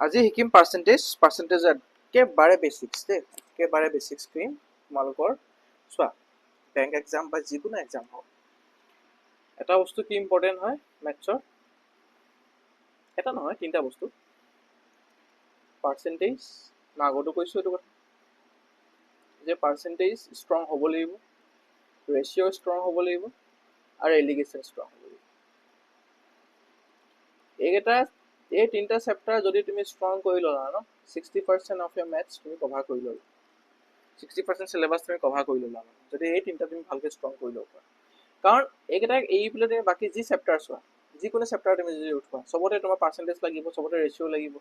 আজি শিকিম পাৰ্চেন্টেজ একেবাৰে বেচিক্স দেই, একেবাৰে বেচিক্স কৰিম তোমালোকৰ। চোৱা, বেংক এক্সাম বা যিকোনো এক্সাম হওক, এটা বস্তু কি ইম্পৰ্টেণ্ট হয় মেথছৰ, এটা নহয় তিনিটা বস্তু। পাৰ্চেন্টেজ, মই আগতো কৈছোঁ এইটো কথা যে পাৰ্চেন্টেজ ষ্ট্ৰং হ'ব লাগিব, ৰেচিঅ' ষ্ট্ৰং হ'ব লাগিব আৰু এলিগেশ্যন ষ্ট্ৰং হ'ব লাগিব। এই তিনিটা চেপ্টাৰ যদি তুমি ষ্ট্ৰং কৰি ল'লা ন, 60% অফ ইয়াৰ মেথছ তুমি কভাৰ কৰি ল'লা, 60% চিলেবাছ তুমি কভাৰ কৰি ল'লা যদি এই তিনিটা তুমি ভালকৈ ষ্ট্ৰং কৰি ল'ব পাৰা। কাৰণ এইকেইটাক এৰি পেলাই তুমি বাকী যি চেপ্টাৰ চোৱা, যিকোনো চেপ্টাৰ তুমি যদি উঠোৱা, চবতে তোমাৰ পাৰ্চেন্টেজ লাগিব, চবতে ৰেচিঅ' লাগিব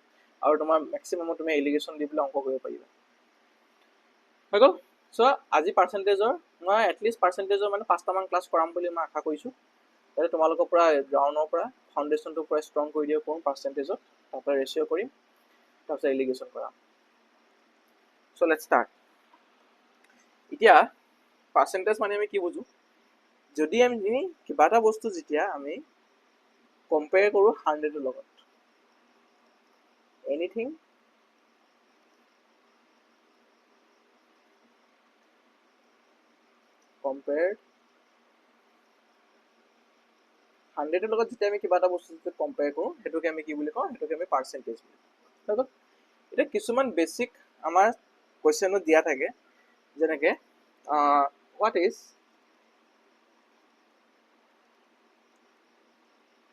আৰু তোমাৰ মেক্সিমামত তুমি এলিগেশ্যন দি পেলাই অংক কৰিব পাৰিবা। হৈ গ'ল। চোৱা, আজি পাৰ্চেন্টেজৰ মই এটলিষ্ট পাৰ্চেন্টেজৰ মানে 5টামান ক্লাছ কৰাম বুলি মই আশা কৰিছোঁ, যাতে তোমালোকৰ পৰা গ্ৰাউণ্ডৰ পৰা ফাউণ্ডেশ্যনটোৰ পৰা ষ্ট্ৰং কৰি দিব পাৰোঁ পাৰ্চেন্টেজত, তাৰপৰা ৰেচিঅ' কৰিম, তাৰপিছত এলিগেশ্যন কৰাম। চ' লেটছ ষ্টাৰ্ট। এতিয়া পাৰ্চেন্টেজ মানে আমি কি বুজোঁ, যদি আমি কিবা এটা বস্তু যেতিয়া আমি কম্পেয়াৰ কৰোঁ 100ৰ লগত, এনিথিং কম্পেয়াৰ 100ৰ লগত যেতিয়া আমি কিবা এটা বস্তু যেতিয়া কম্পেয়াৰ কৰোঁ, সেইটোকে আমি কি বুলি কওঁ, সেইটোকে আমি পাৰ্চেন্টেজ বুলি কওঁ। এতিয়া কিছুমান বেচিক আমাৰ কুৱেশ্যনত দিয়া থাকে, যেনেকৈ what is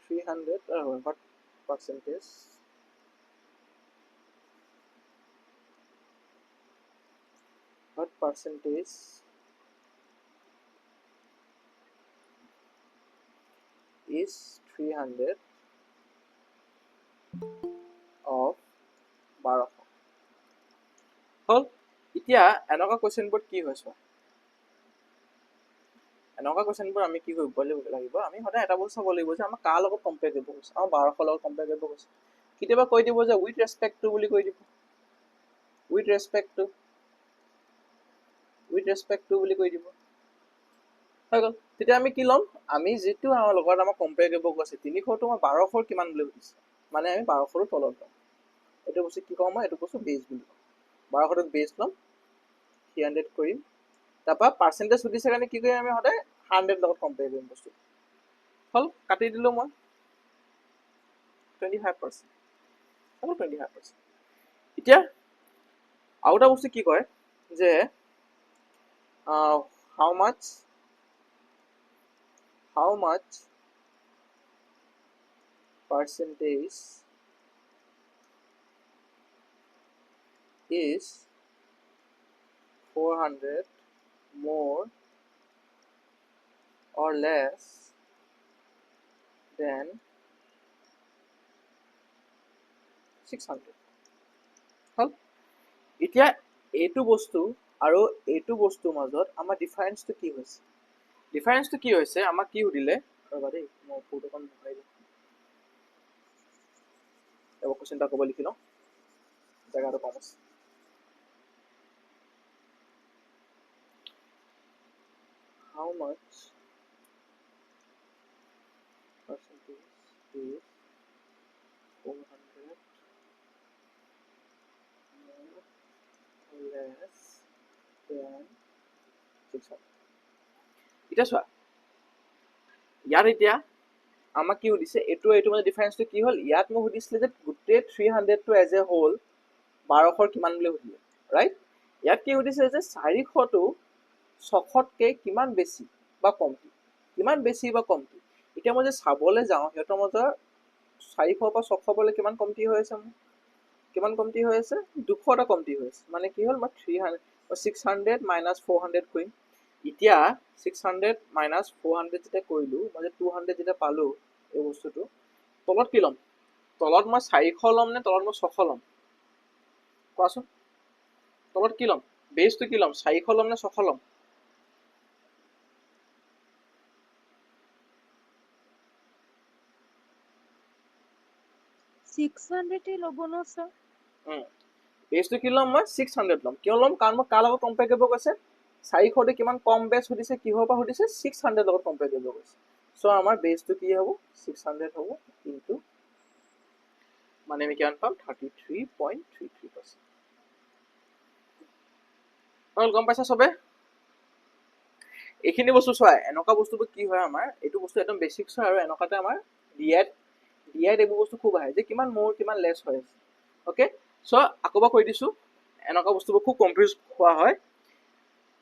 300 what percentage is 300 of 1200 হ'ল। এতিয়া এনেকুৱা কুৱেশ্যনবোৰ কি হয় চোৱা, এনেকুৱা কুৱেশ্যনবোৰ আমি কি কৰিব লাগিব, আমি সদায় এটা বস্তু চাব লাগিব যে আমাক কাৰ লগত কম্পেয়াৰ কৰিব গৈছে, আমাৰ 1200 লগত কম্পেয়াৰ কৰিব গৈছে। কেতিয়াবা কৈ দিব যে উইথ ৰেচপেক্ট টু বুলি কৈ দিব, উইথ ৰেচপেক্ট টু বুলি কৈ দিব, হৈ গ'ল। তেতিয়া আমি কি ল'ম, আমি যিটো আমাৰ লগত আমাক কম্পেয়াৰ কৰিব গৈছে 300টো মই 1200 কিমান বুলি সুধিছে, মানে আমি 1200ৰ তলত ল'ম। এইটো বস্তু কি কওঁ মই, এইটো বস্তু বেছ বুলি কওঁ। 1200টোক বেছ ল'ম, 300 কৰিম, তাৰপৰা পাৰ্চেন্টেজ সুধিছে কাৰণে কি কৰিম, আমি সদায় 100 লগত কম্পেয়াৰ কৰিম বস্তু। হ'ল, কাটি দিলোঁ মই 25%, হ'ল 25%। এতিয়া আৰু এটা বস্তু কি কয় যে how much percentage is 400 more or less than 600। হ'ল। এতিয়া এইটো বস্তু আৰু এইটো বস্তুৰ মাজত আমাৰ ডিফাৰেঞ্চটো কি হৈছে, আমাক কি সুধিলে, ৰ'বা দেই মই ফটোখন ভৰাই দিওঁ, এবাৰ কুৱেশ্যন এটা ক'ব লিখি লওঁ, জেগাটো কম আছে। How much percentage is 400 more or less than 600? এতিয়া চোৱা, ইয়াত এতিয়া আমাক কি সুধিছে, এইটো মানে ডিফাৰেঞ্চটো কি হ'ল, ইয়াত মোক সুধিছিলে যে গোটেই 300টো এজ এ হোল 1200 কিমান বুলি সুধিলে, ৰাইট। ইয়াত কি সুধিছে যে 400টো 600তকৈ কিমান বেছি বা কমটি, এতিয়া মই যে চাবলৈ যাওঁ সিহঁতৰ মাজত 400 পৰা 600 কিমান কমটি হৈ আছে, মোৰ কিমান কমটি হৈ আছে, 200 এটা কমটি হৈ আছে। মানে কি হ'ল, মই 600 মাইনাছ 400 কৰিম। এতিয়া 600 মাইনাছ 400 যেতিয়া কৰিলোঁ, মই যে 200 যেতিয়া পালোঁ এই বস্তুটো, তলত কি ল'ম, তলত মই 400 ল'ম নে তলত মই 600 ল'ম, কোৱাচোন, তলত কি ল'ম, বেছটো কি ল'ম, 400 ল'ম নে 600 ল'ম? বেছটো কি ল'ম, মই 600 ল'ম। কিয় ল'ম, কাৰণ মই কাৰ লগত কম্পেয়াৰ কৰিব কৈছে, 400টো কিমান কম বেছ সুধিছে, কিহৰ পৰা সুধিছে, 600 লগত কম্পেয়াৰ কৰিব কৈছে। চ' আমাৰ বেছটো কি হ'ব, 600 হ'ব ইনটু মানে আমি কিমান পাম 33.33%। হ'ল গম পাইছা চবে? এইখিনি বস্তু চোৱা এনেকুৱা বস্তুবোৰ কি হয় আমাৰ এইটো বস্তু একদম বেছিক্স হয় আৰু এনেকুৱাতে আমাৰ ডিআইত এইবোৰ বস্তু খুব আহে যে কিমান মোৰ কিমান লেছ হৈ আছে। অ'কে চ' আকৌ এবাৰ কৈ দিছোঁ এনেকুৱা বস্তুবোৰ খুব কনফিউজ হোৱা হয়।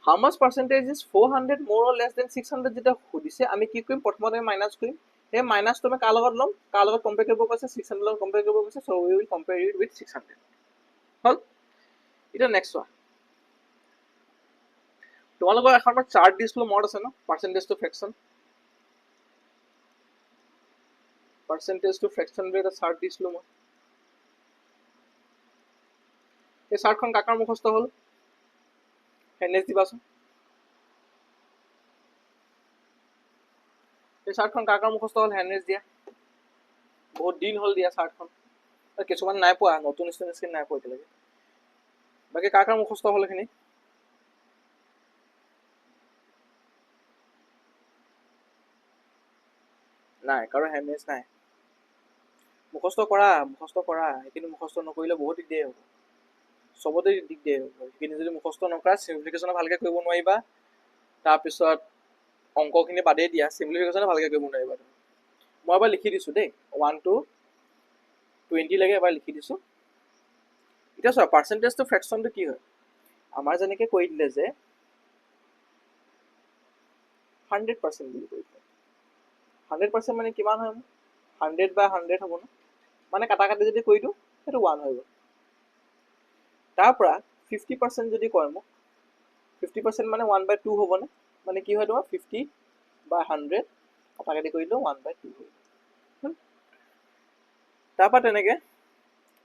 হাউ মাছ পাৰ্চেণ্টেজ ইজ 400 মোৰ অৰ লেছ দেন 600 যেতিয়া সুধিছে আমি কি কৰিম প্ৰথমতে মাইনাছ কৰিম। সেই মাইনাছটো আমি কাৰ লগত ল'ম কাৰ লগত কম্পেয়াৰ কৰিব কৈছে 600 লগত কম্পেয়াৰ কৰিব কৈছে চ' উই উইল কম্পেয়াৰ ইট উইথ 600। হ'ল এতিয়া নেক্সট চোৱা তোমালোকৰ এখন মই চাৰ্ট দিছিলোঁ মনত আছে ন পাৰ্চেণ্টেজ টু ফ্ৰেকশ্যন এটা চাৰ্ট দিছিলোঁ মই। সেই চাৰ্টখন কাকাৰ মুখস্থ হ'ল হেণ্ডেজ দিবাচোন। সেই চাৰ্টখন কাকাৰ মুখস্থ হ'ল হেণ্ডেজ দিয়া। বহুত দিন হ'ল দিয়া চাৰ্টখন কিছুমান নাই পোৱা নতুন ষ্টুডেণ্টছখিনি নাই পোৱা এতিয়ালৈকে। বাকী কাৰ মুখস্থ হ'ল এইখিনি নাই কাৰো হেণ্ডেজ নাই। মুখস্থ কৰা সেইখিনি মুখস্থ নকৰিলে বহুত দিগদাৰী হ'ব চবতে দিগদাৰী হ'ব। সেইখিনি যদি মুখস্থ নকৰা চিম্পলিফিকেশ্যন ভালকৈ কৰিব নোৱাৰিবা। তাৰপিছত অংকখিনি বাদেই দিয়া চিম্পলিফিকেশ্যন ভালকৈ কৰিব নোৱাৰিবা। মই এবাৰ লিখি দিছোঁ দেই 1 to 20 লৈকে এবাৰ লিখি দিছোঁ। এতিয়া চোৱা পাৰ্চেণ্টেজ টু ফ্ৰেকশ্যনটো কি হয় আমাৰ যেনেকৈ কৈ দিলে যে 100% বুলি কৈ দিলে 100% মানে কিমান হয় 100/100 হ'ব ন মানে কাটা কাটি যদি কৰি দিওঁ সেইটো 1 হৈ গ'ল। তাৰ পৰা 50% যদি কয় মোক 50% মানে 1/2 হ'বনে মানে কি হয় তোমাৰ 50/100 কাটা কাটি কৰি দিলোঁ 1/2 হৈ গ'ল। তাৰপৰা তেনেকৈ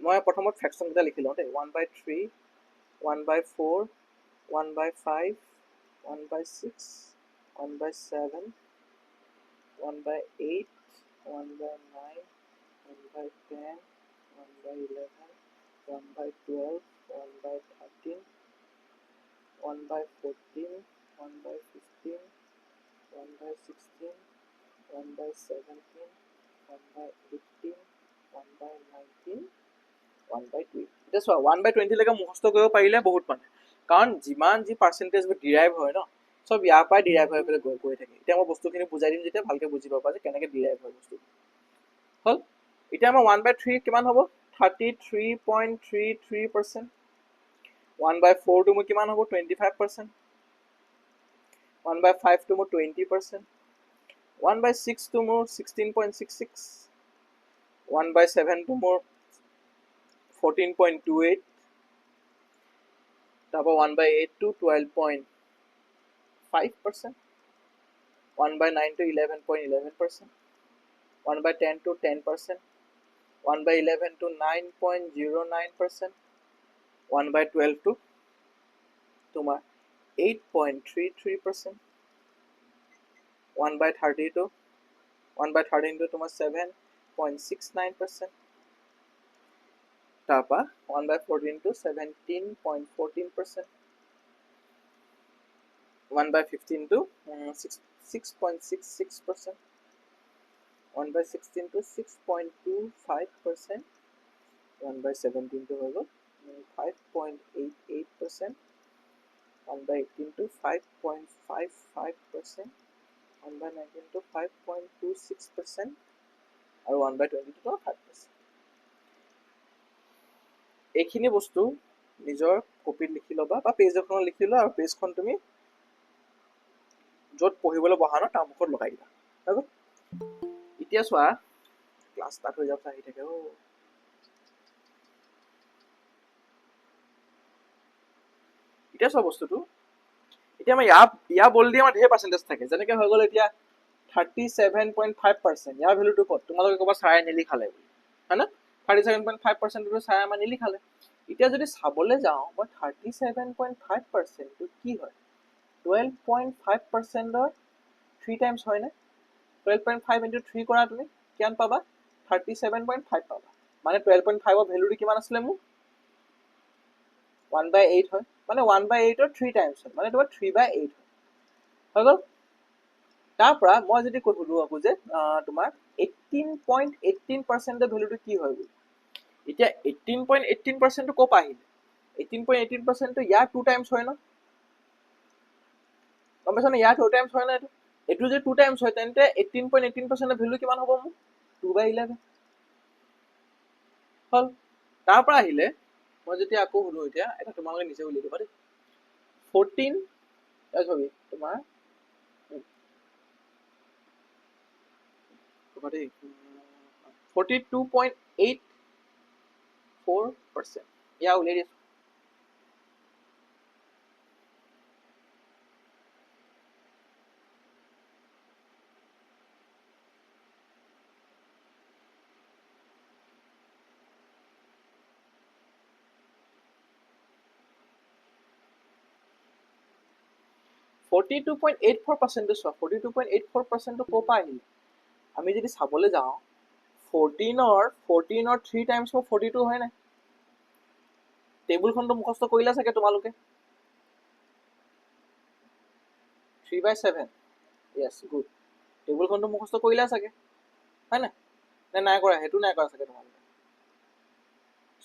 মই প্ৰথমত ফ্ৰেকশ্যনকেইটা লিখি লওঁ দেই 1/3 1/4 1/5 1/6 1/7 1/8 1/9 1/10 1/11 1/12 1/13 1/14 1/15 1/16 1/17 1/18 1/19 1/20 এতিয়া চোৱা 1/20 লৈকে মুখস্থ কৰিব পাৰিলে বহুত মানে কাৰণ যিমান যি পাৰ্চেণ্টেজবোৰ ডিৰাইভ হয় ন চব ইয়াৰ পৰাই ডিৰাইভ হৈ পেলাই গৈ থাকে। এতিয়া মই বস্তুখিনি বুজাই দিম যেতিয়া ভালকৈ বুজি পাবা যে কেনেকৈ ডিৰাইভ হয় বস্তু। হ'ল এতিয়া আমাৰ 1/3 কিমান হ'ব 33.33%। 1/4 মোৰ কিমান হ'ব 25%। 1/5 মোৰ 20%। 1/6 মোৰ 16.66। 1/7 মোৰ 14.28। তাৰপৰা 1/8 12.5%। 1/9 11.11%। 1/10 10%। 1/11 9.09%। 1/12 তোমাৰ 8.33%। 1/13 তোমাৰ 7.69%। তাৰপৰা 1/14 17.14%। 1/15 6.66%। 1/16 6.25%। 1/17 হৈ গ'ল 5.88%। 1/18 5.55%। 1/19 5.26%। আৰু 1/20 5%। এইখিনি বস্তু নিজৰ কপিত লিখি ল'বা বা পেজ এখনত লিখি লোৱা আৰু পেজখন তুমি য'ত পঢ়িবলৈ বহা ন তাৰ মুখত লগাই দিবা। এতিয়া চোৱা ক্লাছ ষ্টাৰ্ট হৈ যাব আহি থাকে এতিয়া চোৱা বস্তুটো এতিয়া আমাৰ ইয়াৰ বল দি আমাৰ ঢেৰ পাৰ্চেণ্টেজ থাকে যেনেকৈ হৈ গ'ল এতিয়া 37.5%। ইয়াৰ ভেলুটো ক'ত তোমালোকে ক'বা চাৰে নিলিখালে বুলি হয় না 37.5% চাৰে আমাৰ নিলিখালে। এতিয়া যদি চাবলৈ যাওঁ মই 37.5% কি হয় 12.5%ৰ 3 টাইমছ হয়নে 12.5 into 3 কৰা তুমি কিমান পাবা 37.5 পাবা মানে 12.5ৰ ভেলুটো কিমান আছিলে মোৰ 1/8 হয় মানে 1/8ৰ 3 টাইমছ হয় মানে তোমাৰ 3/8 হৈ গ'ল। তাৰ পৰা মই যদি সুধো আকৌ যে তোমাৰ 18.18%ৰ ভেলুটো কি হয় বুলি এতিয়া 18.18% ক'ৰ পৰা আহিলে 18.18% ইয়াৰ 2 টাইমছ হয় ন গম পাইছনে ইয়াৰ 2 টাইমছ হয় না এইটো যে 2 টাইমছ হয় তেন্তে 18.18% ভ্যালু কিমান হ'ব মোৰ 2/11 হল তাৰ পৰা আহিলে মই যেতিয়া আকৌ শুনো এতিয়া এটা তোমালোকে নিজে উলিয়াই দিবা দেই 14 সৰি তোমাৰ দেই 42.84% ইয়াৰ উলিয়াই দিছো (42.84%) চোৱা 42.84% ক'ৰ পৰা আহিলে আমি যদি চাবলৈ যাওঁ 14 ৰ 3 টাইমছ 42 হয় নাই টেবুলখনটো মুখস্থ কৰিলা চাগে তোমালোকে 3/7 yes good টেবুলখনটো মুখস্থ কৰিলা চাগে হয় না নে নাই কৰা হেতু নাই কৰা চাগে তোমালোকে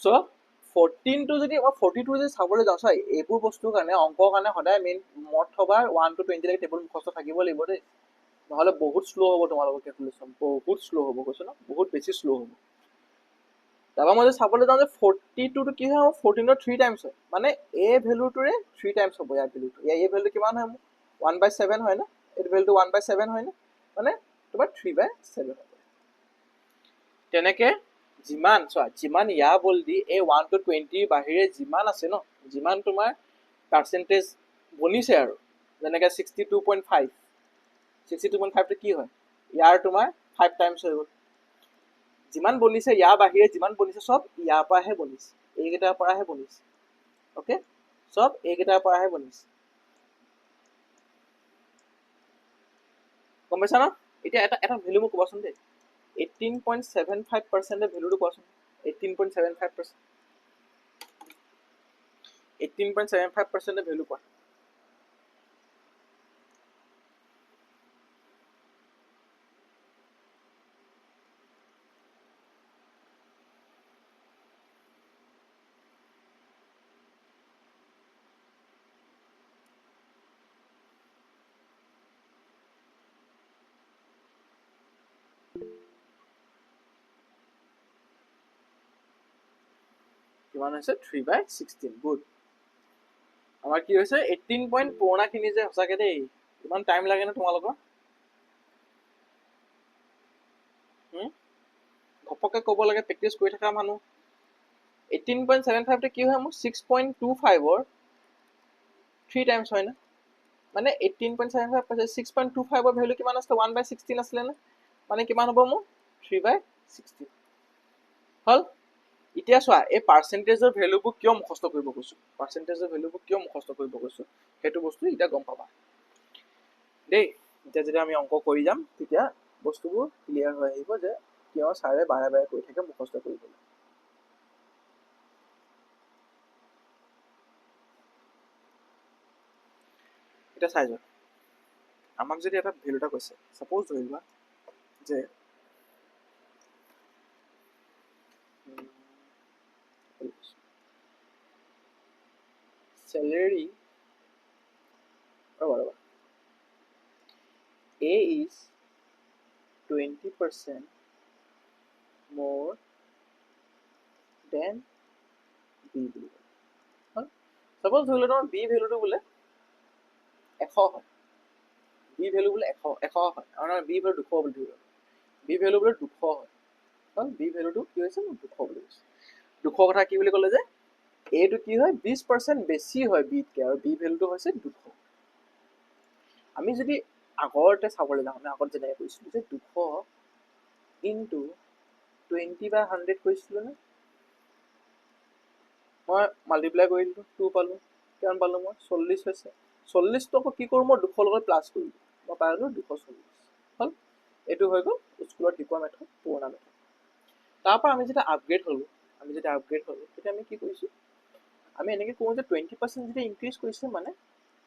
সো 14 টো যদি 42 যদি চাবলৈ যাওঁ চাই এইবোৰ বস্তুৰ কাৰণে অংকৰ কাৰণে সদায় মেইন মত থবা 1 to 20 লৈকে টেবুল মুখস্থ থাকিব লাগিব দেই নহলে বহুত স্লো হ'ব তোমালোকৰ ক্যালকুলেশন বহুত স্লো হ'ব কৈছো না বহুত বেছি স্লো হ'ব তাবা মই যদি চাবলৈ যাওঁ যে 42 টো কি হয় 14 ৰ 3 টাইমছ হয় মানে a ভ্যালুটোৰে 3 টাইমছ হ'ব ইয়াৰ ভ্যালুটো এই ভ্যালু কিমান হয় 1/7 হয় না এই ভ্যালুটো 1/7 হয় না মানে তোমাৰ 3/7 হ'ব তেনেকে যিমান চোৱা যিমান ইয়া বলদি এই 1 to 20 বাহিৰে যিমান আছে ন যিমান তোমাৰ পাৰ্সেন্টেজ বনিছে আৰু যেনেকে 62.5 62.5 টো কি হয় ইয়াৰ তোমাৰ 5 টাইমছ হৈ গ'ল যিমান বনিছে ইয়াৰ বাহিৰে যিমান বনিছে সব ইয়াৰ পৰাহে বনিছে এইকেইটাৰ পৰাহে বনিছে ওকে সব এইকেইটাৰ পৰাহে বনিছে গম পাইছা না এতিয়া এটা ভ্যালু মোক কোৱাচোন দেই 18.75% ভ্যালুটো কোৱাচোন 18.75% 18.75% ভ্যালু কোৱা কিমান হৈছে 3/16 গুড আমাৰ কি হৈছে 18 পইণ্ট পুৰণা খিনি যে সঁচাকে দেই ইমান টাইম লাগে না তোমালোকৰ ঘপককে ক'ব লাগে প্ৰেক্টিছ কৰি থকা মানুহ 18.75 টো কি হয় মোৰ 6.25 ৰ 3 টাইমছ হয় না মানে 18.75 6.25 ৰ ভ্যালু কিমান আছে 1/16 আছিল না মানে কিমান হ'ব মোৰ 3/16 হল এতিয়া চোৱা এই পাৰ্সেন্টেজৰ ভ্যালুবোৰ কিয় মুখস্থ কৰিব কৈছো পাৰ্সেন্টেজৰ ভ্যালুবোৰ কিয় মুখস্থ কৰিব কৈছো হেতু বস্তু এটা গম পাবা দেই এতিয়া যদি আমি অংক কৰি যাম তেতিয়া বস্তুবোৰ ক্লিয়াৰ হৈ আহিব যে কিয় সাৰে বাৰে বাৰে কৈ থাকে মুখস্থ কৰিবলৈ এটা চাই যোৱা আমাক যদি এটা ভ্যালু এটা কৈছে সাপোজ ধৰিবা যে salary A is 20% more than B বুলি কয় সাপোজ ধৰিলো তোমাৰ B ভ্যালুটো বোলে 100 হয় B ভ্যালু বোলে 100 হয় আৰু B ভ্যালু 200 বুলি ধৰিলো B ভ্যালু বোলে 200 হয় কাৰণ B ভ্যালুটো কি হৈছে 200 বুলি কৈছে 200 কথা কি বুলি ক'লে যে A টো কি হয় 20% বেছি হয় B তকে আৰু B ভ্যালুটো হৈছে 200 আমি যদি আগৰতে চাবলৈ যাওঁ আমি আগত যেনেকৈ কৈছিলো যে 200 ইনটু 20/100 কৈছিলো না মই মাল্টিপ্লাই কৰি দিলো 2 পালো কিমান পালো মই 40 হৈছে 40 টকা কি কৰো মই 200 লগত প্লাস কৰি দিলো মই পালো 240 হল এটো হৈ গ'ল স্কুলত শিকোৱা মেথড পুৰণা মেথড তাৰ পৰা আমি যেতিয়া আপগ্ৰেড হলো তেতিয়া আমি কি কৰিছো আমি এনেকে কৰো যে 20% যদি ইনক্ৰিজ কৰিছে মানে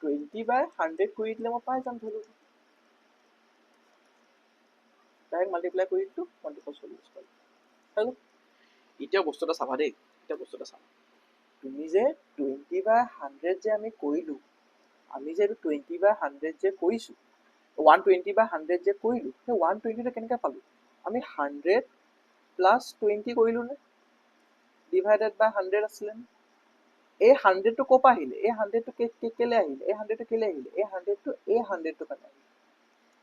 20/100 কৰি দিলে মই পাই যাম ভ্যালু ডাইৰেক্ট মাল্টিপ্লাই কৰি দিলো 240 পালো হেল্ল এতিয়া বস্তু এটা চাবা দেই, এতিয়া বস্তু এটা চাবা, তুমি যে 20/100 যে আমি কৰিলোঁ, আমি যে এইটো 20/100 যে কৰিছোঁ, 120/100 যে কৰিলোঁ, সেই 120টো কেনেকৈ পালোঁ? আমি 100 + 20 কৰিলোঁ নে? ডিভাইডেড বাই 100 আছিলে নে? এই 100টো ক'ৰ পৰা আহিলে? এই 100টো কেলে আহিলে? এই 100টো কেলে আহিলে? এই 100টো কাৰণে আহিলে।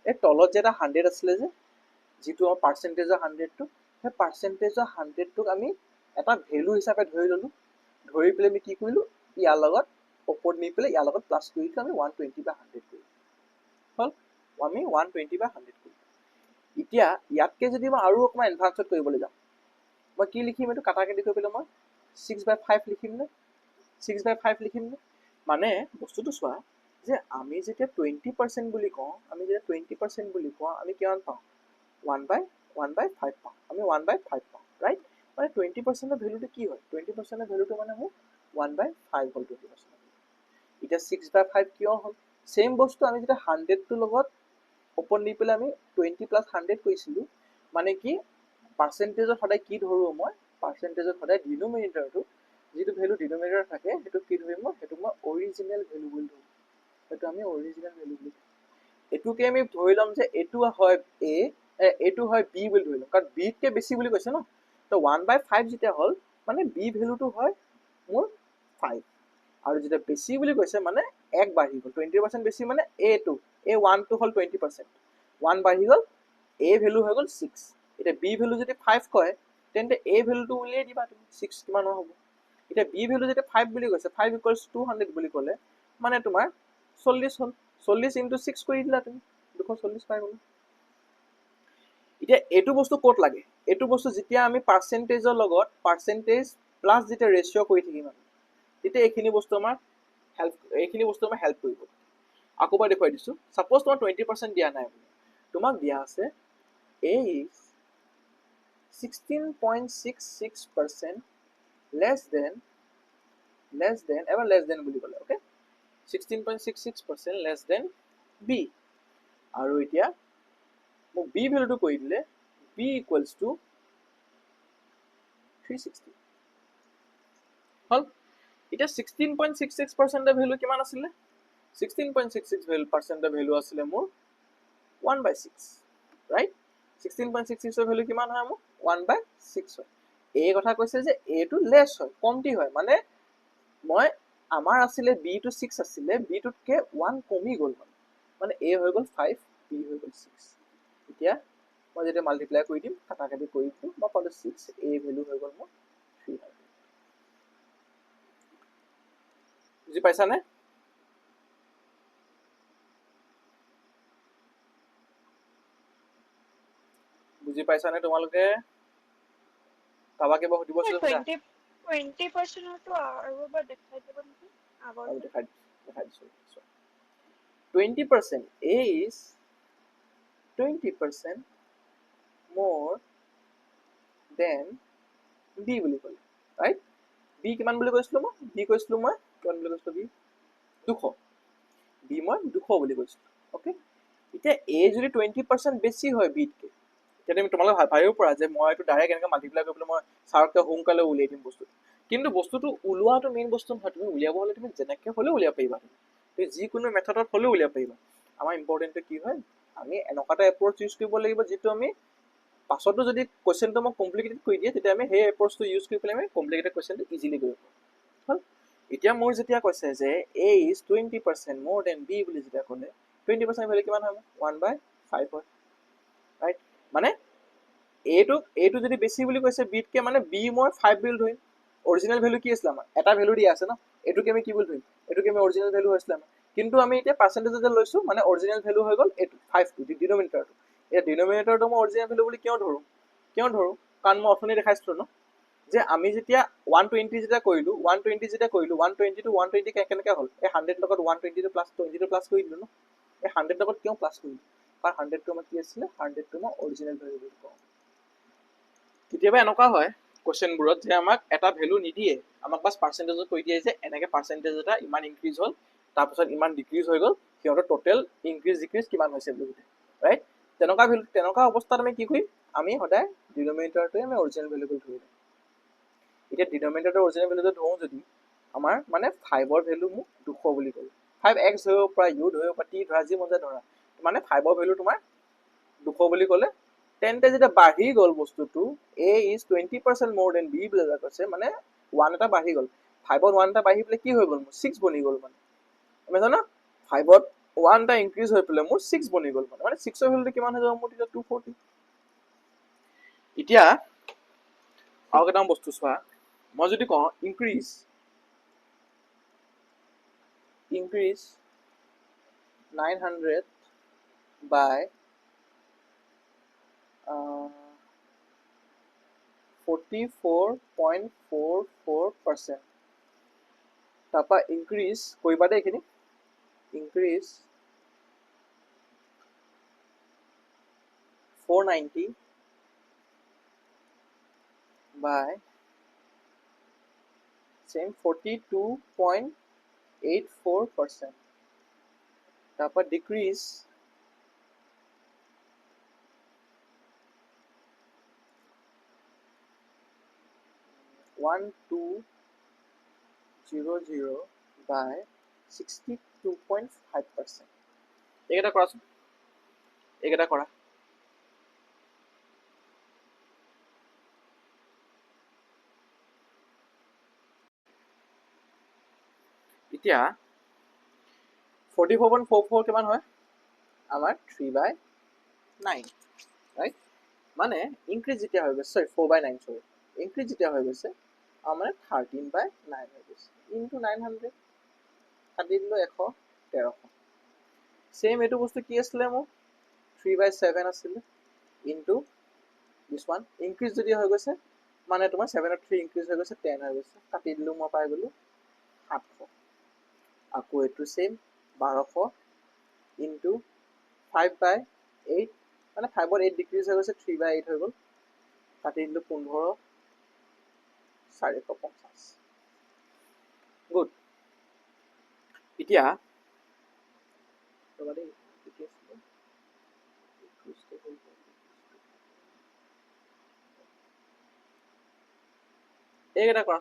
এই তলত যে এটা 100 আছিলে যে, যিটো আমাৰ পাৰ্চেণ্টেজৰ 100টো, সেই পাৰ্চেণ্টেজৰ 100টোক আমি এটা ভেলু হিচাপে ধৰি ল'লোঁ, ধৰি পেলাই আমি কি কৰিলোঁ, ইয়াৰ লগত ওপৰত নি পেলাই ইয়াৰ লগত প্লাছ কৰি দিলোঁ, আমি 120/100 কৰিলোঁ। হ'ল, আমি 120/100 কৰিলোঁ। এতিয়া ইয়াতকৈ যদি মই আৰু অকণমান এডভান্সত কৰিবলৈ যাওঁ, মই কি লিখিম? এইটো কাটা কাটি কৰি পেলাই মই 6/5 লিখিম নে? 6/5 লিখিম নে? মানে বস্তুটো চোৱা যে আমি যেতিয়া 20% বুলি কওঁ, আমি কিমান পাওঁ? 1/5 পাওঁ। আমি 1/5 পাওঁ, ৰাইট? মানে 20%ৰ ভেলুটো কি হয়? 20%ৰ ভেলুটো মানে মোৰ 1/5 হ'ল 20%। এতিয়া 6/5 কিয় হ'ল? ছেইম বস্তু আমি যেতিয়া 100টোৰ লগত ওপৰত নি পেলাই আমি 20 + 100 কৰিছিলোঁ, মানে কি পাৰ্চেণ্টেজত সদায় কি ধৰোঁ মই? পাৰ্চেণ্টেজত সদায় ডিন'মিনেটৰটো, যিটো ভেলু ডিন'মিনেটৰ থাকে, সেইটো কি ধৰিম মই? সেইটো মই অৰিজিনেল ভেলু বুলি ধৰিম। সেইটো আমি অৰিজিনেল ভেলু বুলি ধৰিম। এইটোকে আমি ধৰি ল'ম যে এইটো হয় A, এইটো হয় B বুলি ধৰি ল'ম, কাৰণ বিতকৈ বেছি বুলি কৈছে ন। তো 1/5 যেতিয়া হ'ল, মানে B ভেলুটো হয় মোৰ 5, আৰু যেতিয়া বেছি বুলি কৈছে মানে 1 বাঢ়ি গ'ল, 20% বেছি মানে A1টো হ'ল 20%, 1 বাঢ়ি গ'ল, A ভেলু হৈ গ'ল 6। এতিয়া B ভেলু যদি 5 কয়, তেন্তে A ভেলুটো উলিয়াই দিবা তুমি, 6 কিমান হ'ব। এতিয়া B ভেলু যেতিয়া 5 বুলি কৈছে, 5 = 200 বুলি ক'লে, মানে তোমাৰ 40 হ'ল, 40 × 6 কৰি দিলা তুমি, 240 পাই গ'লা। এতিয়া এইটো বস্তু ক'ত লাগে? এইটো বস্তু যেতিয়া আমি পাৰ্চেণ্টেজৰ লগত পাৰ্চেণ্টেজ প্লাছ যেতিয়া ৰেচিঅ' কৰি থাকিম, তেতিয়া এইখিনি বস্তু আমাৰ হেল্প কৰিব। আকৌ এবাৰ দেখুৱাই দিছোঁ। ছাপ'জ তোমাৰ 20% দিয়া নাই, তোমাক দিয়া আছে A is 16.66% less than এবাৰ less than বুলি ক'লে, অ'কে? 16.66% less than B। আৰু এতিয়া মোক B ভেলুটো কৰি দিলে, B = 360 হ'ল। এতিয়া 16.66%ৰ ভেলু কিমান আছিলে? 16.66% ভেলু আছিলে মোৰ 1/6, ৰাইট? 16.66ৰ ভেলু কিমান হয় মোৰ? 1/6 হয়। এই কথা কৈছে যে এইটো লেছ হয়, কমটি হয়, মানে আমাৰ আছিলে B টো 6 আছিলে, B টোতকৈ 1 কমি গ'ল, মানে A হৈ গ'ল 5, B হৈ গ'ল 6। এতিয়া মই যেতিয়া মাল্টিপ্লাই কৰি দিম, কাটা কাটি কৰি দিম, মই পালোঁ 6, A ভেলু হৈ গ'ল মোৰ 300। বুজি পাইছানে? বুজি পাইছানে তোমালোকে? কাৰোবাক কিবা সুধিব আছিলে? 20%টো আৰু এবাৰ দেখাই দিব নেকি? আগৰটো দেখাই দিছোঁ। 20%, A is 20% more than B বুলি ক'লে, ৰাইট? B কিমান বুলি কৈছিলোঁ মই? কিমান বুলি কৈছিলোঁ? B 200। B মই 200 বুলি কৈছিলোঁ, অ'কে? এতিয়া A যদি 20% বেছি হয় Bতকৈ, তেতিয়া তুমি তোমালোকে ভাবিব পৰা যে মই এইটো ডাইৰেক্ট এনেকৈ মাল্টিপ্লাই কৰি পেলাই মই ছাৰতকৈ সোনকালে উলিয়াই দিম বস্তুটো। কিন্তু বস্তুটো ওলোৱাটো মেইন বস্তু নহয়। তুমি উলিয়াব হ'লে তুমি যেনেকৈ হ'লেও উলিয়াব পাৰিবা, তুমি যিকোনো মেথডত হ'লেও উলিয়াব পাৰিবা। আমাৰ ইম্পৰ্টেণ্টটো কি হয়, আমি এনেকুৱা এটা এপ্ৰ'চ ইউজ কৰিব লাগিব যিটো আমি পাছতো যদি কুৱেশ্যনটো মোক কমপ্লিকেটেড কৰি দিয়ে, তেতিয়া আমি সেই এপ্ৰ'চটো ইউজ কৰি পেলাই আমি কমপ্লিকেটেড কুৱেশ্যনটো ইজিলি কৰিব পাৰোঁ। হ'ল? এতিয়া মোৰ যেতিয়া কৈছে যে A is 20% more than B বুলি যেতিয়া ক'লে, 20% ভেলু কিমান হয়? 1/5 হয়, ৰাইট? মানে এইটো যদি বেছি বুলি কৈছে Bতকৈ, মানে B মই 5 বুলি ধৰিম। অৰিজিনেল ভেলু কি আছিলে আমাৰ? এটা ভেলু দিয়া আছে ন, এইটোকে আমি কি বুলি ধৰিম? এইটোকে আমি অৰিজিনেল ভেলু হৈছিলে আমাৰ। কিন্তু আমি এতিয়া পাৰ্চেণ্টেজ যে লৈছোঁ, মানে অৰিজিনেল ভেলু হৈ গ'ল এইটো 5টো, ডিন'মিনেটৰটো। এতিয়া ডিন'মিনেটৰটো মই অৰিজিনেল ভেলু বুলি কিয় ধৰোঁ? কাৰণ মই অথনি দেখাইছিলোঁ ন, যে আমি যেতিয়া 120 যেতিয়া কৰিলোঁ, 120টো 120 কেনেকৈ হ'ল? এই 100 লগত 120টো প্লাছ 20টো প্লাছ কৰি দিলোঁ ন। এই 100 লগত কিয় প্লাছ কৰিলোঁ? কাৰণ 100টো আমাৰ কি আছিলে? 100টো মই অৰিজিনেল ভেলু বুলি কওঁ। কেতিয়াবা এনেকুৱা হয় কুৱেশ্যনবোৰত যে আমাক এটা ভেলু নিদিয়ে, আমাক বাছ পাৰ্চেণ্টেজত কৈ দিয়ে যে এনেকৈ পাৰ্চেণ্টেজ এটা ইমান ইনক্ৰিজ হ'ল, তাৰপিছত ইমান ডিক্ৰিজ হৈ গ'ল, সিহঁতৰ টোটেল ইনক্ৰিজ ডিক্ৰিজ কিমান হৈছে বুলি সুধে, ৰাইট? তেনেকুৱা অৱস্থাত আমি কি কৰিম? আমি সদায় ডিন'মিনেটৰটোৱে আমি অৰিজিনেল ভেলু বুলি ধৰিম। এতিয়া ডিনমিনেটৰ অৰিজিনেল ভেলুটো ধৰোঁ যদি আমাৰ মানে 5ৰ ভেলু মোক 200 বুলি ক'লো 5x ধৰিব পৰা u ধৰিব পৰা t ধৰা যি মজা ধৰা মানে 5ৰ ভেলু তোমাৰ 200 বুলি ক'লে তেন্তে যেতিয়া বাঢ়ি গ'ল বস্তুটো a is 20% more than b বুলি কৈছে মানে 1 এটা বাঢ়ি গ'ল 5ত 1 এটা বাঢ়ি পেলাই কি হৈ গ'ল মোৰ 6 বনি গ'ল মানে আমি জানো 5ত 1 এটা ইনক্ৰিজ হৈ পেলাই মোৰ 6 বনি গ'ল মানে 6ৰ ভেলুটো কিমান হৈ যাব মোৰ তেতিয়া 240 এতিয়া আৰু এটা বস্তু চোৱা মই যদি কওঁ ইনক্ৰিজ 900 by 44.44% তাৰপা ইনক্ৰিজ কৰিবা দেই এইখিনি ইনক্ৰিজ 490 by same 42.84% তাৰপা ডিক্ৰিজ 1200 by 62.5% এইকেইটা কৰাচোন এইকেইটা কৰা এতিয়া 44.44 কিমান হয় আমাৰ 3/9 ৰাইট মানে ইনক্ৰিজ যেতিয়া হৈ গৈছে সৰি 4/9 সৰি ইনক্ৰিজ যেতিয়া হৈ গৈছে আমাৰ 13/9 হৈ গৈছে ইনটু 900 কাটি দিলোঁ 100 সেম এইটো বস্তু কি আছিলে মোৰ 3/7 আছিলে ইনটু দিছ ওৱান ইনক্ৰিজ যদি হৈ গৈছে মানে তোমাৰ 7ত 3 ইনক্ৰিজ হৈ গৈছে 10 হৈ গৈছে কাটি দিলোঁ মই পাই গ'লোঁ 700 আকৌ এইটো সেম 1200 ইনটু 5/8 মানে 5ত 8 ডিক্ৰিজ হৈ গৈছে 3/8 হৈ গ'ল কাটি দিলোঁ 15 450 গুড এতিয়া এইকেইটা কৰা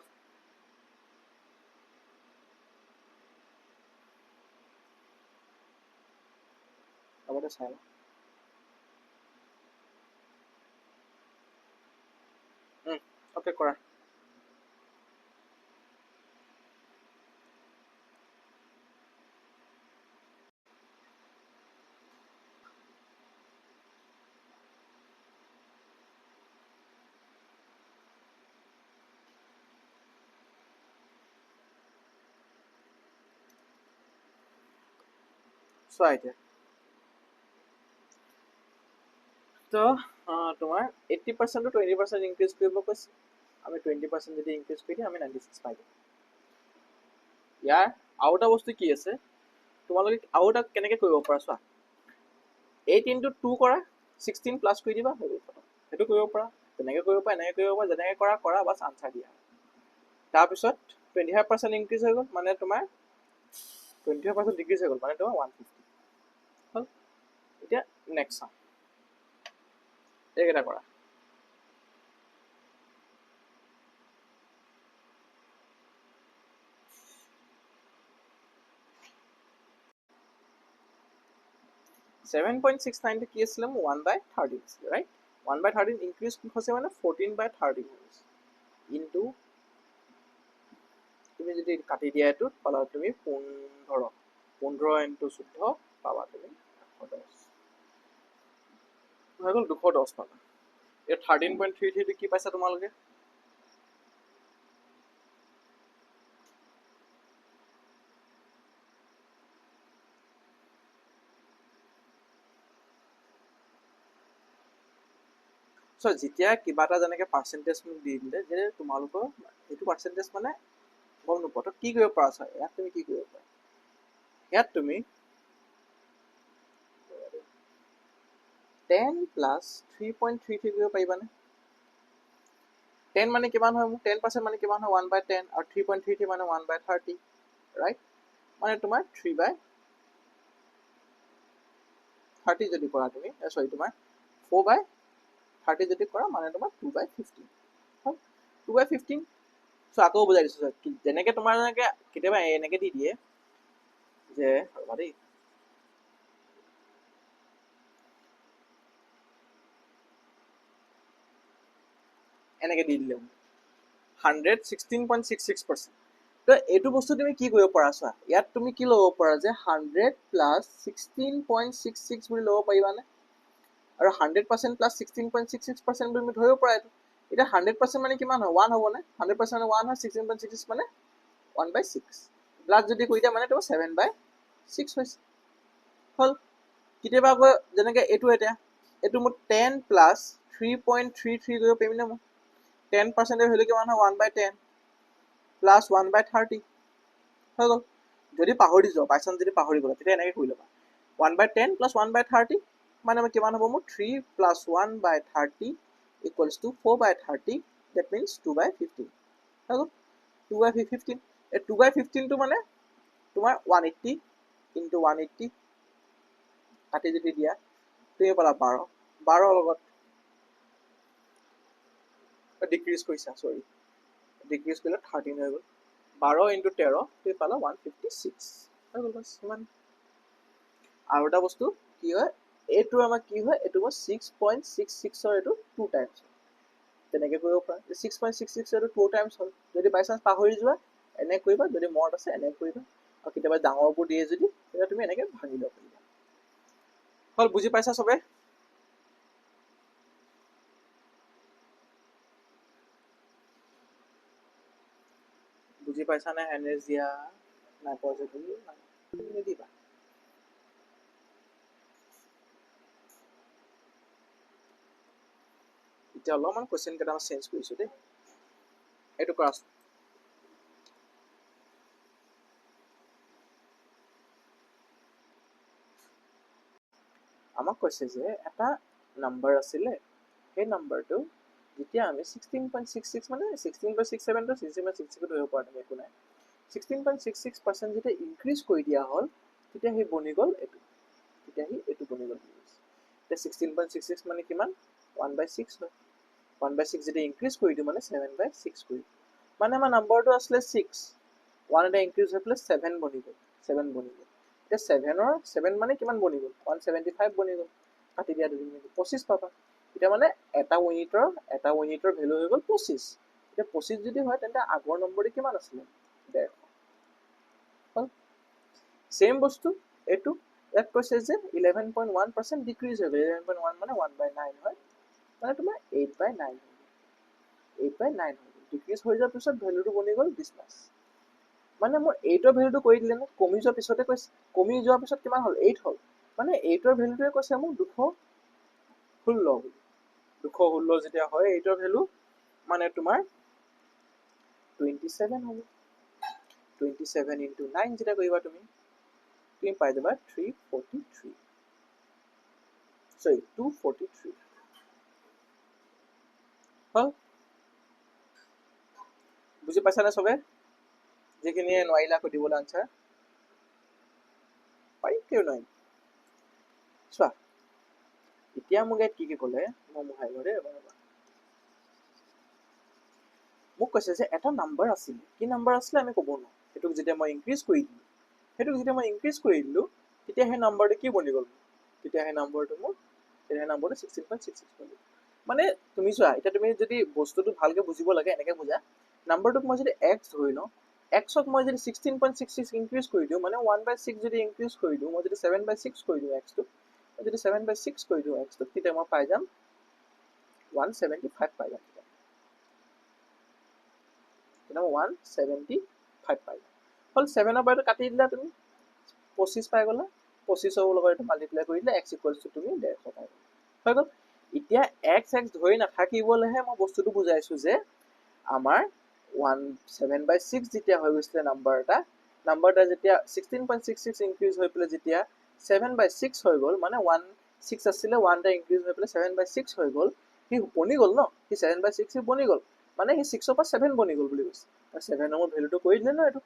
আগতে চাই লওঁ অ'কে কৰা চোৱা এতিয়া তো তোমাৰ 80% to 20% ইনক্ৰিজ কৰিব কৈছে আমি 20% যদি ইনক্ৰিজ কৰি দিওঁ আমি 96 পাই যাম ইয়াৰ আৰু এটা বস্তু কি আছে তোমালোকে আৰু এটা কেনেকৈ কৰিব পাৰা চোৱা 8 into 2 কৰা 16 প্লাছ কৰি দিবা হৈ গ'ল সেইটো কৰিব পাৰা তেনেকৈ কৰিব পাৰা এনেকৈ কৰিব পাৰা যেনেকৈ কৰা বাছ আনচাৰ দিয়া তাৰপিছত 25% ইনক্ৰিজ হৈ গ'ল মানে তোমাৰ 25% ডিক্ৰিজ হৈ গ'ল মানে তোমাৰ 150 হ'ল এতিয়া নেক্সট চাওঁ এইকেইটা কৰা $7.69 কি আছিলে মোৰ 1/13 আছিলে ৰাইট 1/13 ইনক্ৰিজ হৈছে মানে 14/13 হৈ গৈছে ইনটু তুমি যদি কাটি দিয়া এইটো পালা তুমি 15 ইনটু 14 পাবা তুমি 110 হৈ গ'ল 210 পাবা এই 13.33 কি পাইছা তোমালোকে চ' যেতিয়া কিবা এটা যেনেকৈ পাৰ্চেণ্টেজ মোক দি দিলে যে তোমালোকৰ সেইটো পাৰ্চেণ্টেজ মানে গম নোপোৱা তো কি কৰিব পাৰা চাই ইয়াত তুমি কি কৰিব পাৰা ইয়াত তুমি 10 প্লাছ 3.33 কৰিব পাৰিবানে 10 মানে কিমান হয় মোৰ 10% মানে কিমান হয় 1/10 আৰু 3.33 মানে 1/30 ৰাইট মানে তোমাৰ 3/30 যদি কৰা তুমি চৰি তোমাৰ 4/30 যদি কৰা মানে তোমাৰ 2/15 2/15 সো আকৌ বুজাই দিছো যেনেকে তোমাৰ যেনেকে কেতিয়াবা এনেকে দি দিয়ে যে ৰবা দেই এনেকে দি দিলে 116.66%। তো এইটো বস্তু তুমি কি কৰিব পাৰা চোৱা ইয়াত তুমি কি ল'ব পাৰা যে 100 প্লাছ 16.66 বুলি ল'ব পাৰিবানে আৰু 100% প্লাছ 16.66% বুলি তুমি ধৰিব পাৰা এইটো এতিয়া 100% মানে কিমান হয় 1 হ'বনে 100% মানে 1 হয় 16.66 মানে 1/6 প্লাছ যদি কৰি দিয়া মানে তোমাৰ 7/6 হৈছে হ'ল কেতিয়াবা আকৌ যেনেকে এইটো এতিয়া এইটো মোৰ 10 প্লাছ 3.33 কৰিব পাৰিমনে মই 10% ভেলু কিমান হয় 1/10 প্লাছ 1/30 হৈ গ'ল যদি পাহৰি যোৱা বাই চান্স যদি পাহৰি গ'লা তেতিয়া এনেকৈ কৰি ল'বা 1/10 প্লাছ 1/30 মানে কিমান হ'ব মোৰ 3 plus 1/30 equals to 4/30 that means 2/15 হৈ গ'ল 2/15 এই 2/15টো মানে তোমাৰ 180 ইনটু 180 কাটি যদি দিয়া তুমি পালা 12 লগত ডিক্ৰিজ কৰিছা চৰি ডিক্ৰিজ কৰিলে 13 হৈ গ'ল 12 ইনটু 13 তুমি পালা 156 হৈ গ'ল বাছ সিমান আৰু এটা বস্তু কি হয় এইটো আমাৰ কি হয় এইটো মই 6.66 এইটো 2 টাইমছ তেনেকৈ কৰিব পাৰা 6.66 এইটো 2 টাইমছ হ'ল যদি বাই চান্স পাহৰি যোৱা এনে কৰিবা যদি মনত আছে এনে কৰিবা আৰু কেতিয়াবা ডাঙৰবোৰ দিয়ে যদি তেতিয়া তুমি এনেকৈ ভাঙি ল'ব পাৰিবা হ'ল বুজি পাইছা চবে বুজি পাইছা নে হেণ্ডেজ দিয়া নাই পোৱা যদি নিদিবা এতিয়া অলপমান কুৱেশ্যন কেইটামান চেঞ্জ কৰিছোঁ দেই এইটো কৰাচোন আমাক কৈছে যে এটা নাম্বাৰ আছিলে সেই নাম্বাৰটো যেতিয়া আমি 16.66 মানে 16.67 to 16.66 ধৰিব পৰা তুমি একো নাই 16.66% যেতিয়া ইনক্ৰিজ কৰি দিয়া হ'ল তেতিয়া সেই বনি গ'ল এইটো তেতিয়া সি এইটো বনি গ'ল এতিয়া 16.66 মানে কিমান 1/6 হয় 1/6 যেতিয়া ইনক্ৰিজ কৰি দিওঁ মানে 7/6 কৰি মানে আমাৰ নাম্বাৰটো আছিলে 6 1 এটা ইনক্ৰিজ হৈ পেলাই 7 বনি গ'ল 7 বনি গ'ল এতিয়া 7 মানে কিমান বনি গ'ল 175 বনি গ'ল কাটি দিয়া 25 পাবা এতিয়া মানে এটা ইউনিটৰ ভেলু হৈ গ'ল 25 এতিয়া 25 যদি হয় তেন্তে আগৰ নম্বৰটো কিমান আছিলে 150 হ'ল সেম বস্তু এইটো ইয়াত কৈছে যে 11.1% ডিক্ৰিজ হৈ গ'ল 11.1 মানে 1/9 হয় মানে তোমাৰ 8/9 8/9 ডিক্ৰিজ হৈ যোৱাৰ পিছত ভেলুটো বনি গ'ল 20 মানে মোৰ 8ৰ ভেলুটো কৰি দিলে নে কমি যোৱাৰ পিছতে কৈছে কমি যোৱাৰ পিছত কিমান হ'ল 8 হ'ল মানে 8ৰ ভেলুটোৱে কৈছে মোক 216 216 যেতিয়া হয় 8ৰ ভেলু মানে তোমাৰ 27 হ'ব 27 ইনটু 9 যেতিয়া কৰিবা তুমি পাই যাবা 343 সৰি 243 হ'ল বুজি পাইছানে চবে যিখিনিয়ে নোৱাৰিলা সুধিবলৈ আনচাৰ পাৰিম কিয় নোৱাৰিম চোৱা এতিয়া মোক ইয়াত কি ক'লে মই মুহাই গ'লে মোক কৈছে যে এটা নাম্বাৰ আছিলে কি নাম্বাৰ আছিলে আমি ক'ব নোৱাৰো সেইটোক যেতিয়া মই ইনক্ৰিজ কৰি দিলোঁ তেতিয়া সেই নাম্বাৰটো কি বনি গ'ল তেতিয়া সেই নাম্বাৰটো মোৰ 16.66 বনি মানে তুমি চোৱা এতিয়া তুমি যদি বস্তুটো ভালকে বুজিব লাগে এনেকে বুজা নাম্বাৰটোক মই যদি x ধৰি লওঁ xক মই যদি 16.66 ইনক্ৰিজ কৰি দিওঁ মানে 1/6 যদি ইনক্ৰিজ কৰি দিওঁ মই যদি 7/6 কৰি দিওঁ xটোক যদি 7/6 কৰি দিওঁ xটোক তেতিয়া মই পাই যাম 175 পাই যাম তেতিয়া মই 175 পাই যাম হ'ল 7ৰ পৰা কাটি দিলা তুমি 25 পাই গ'লা 25ৰ লগত এইটো মাল্টিপ্লাই কৰি দিলে x ইকুৱেলছ টু তুমি 150 পাই গ'লা হৈ গ'ল এতিয়া x ধৰি নাথাকিবলৈহে মই বস্তুটো বুজাইছোঁ যে আমাৰ 7/6 যেতিয়া হৈ গৈছিলে নাম্বাৰ এটা যেতিয়া 16.66 ইনক্ৰিজ হৈ পেলাই যেতিয়া 7/6 হৈ গ'ল মানে 6 আছিলে 1 এটা ইনক্ৰিজ হৈ পেলাই 7/6 হৈ গ'ল সি বনি গ'ল ন সি 7/6 সি বনি গ'ল মানে সি 6ৰ পৰা 7 বনি গ'ল বুলি কৈছে আৰু 7ৰ মোৰ ভেলুটো কৰি দিলে ন এইটো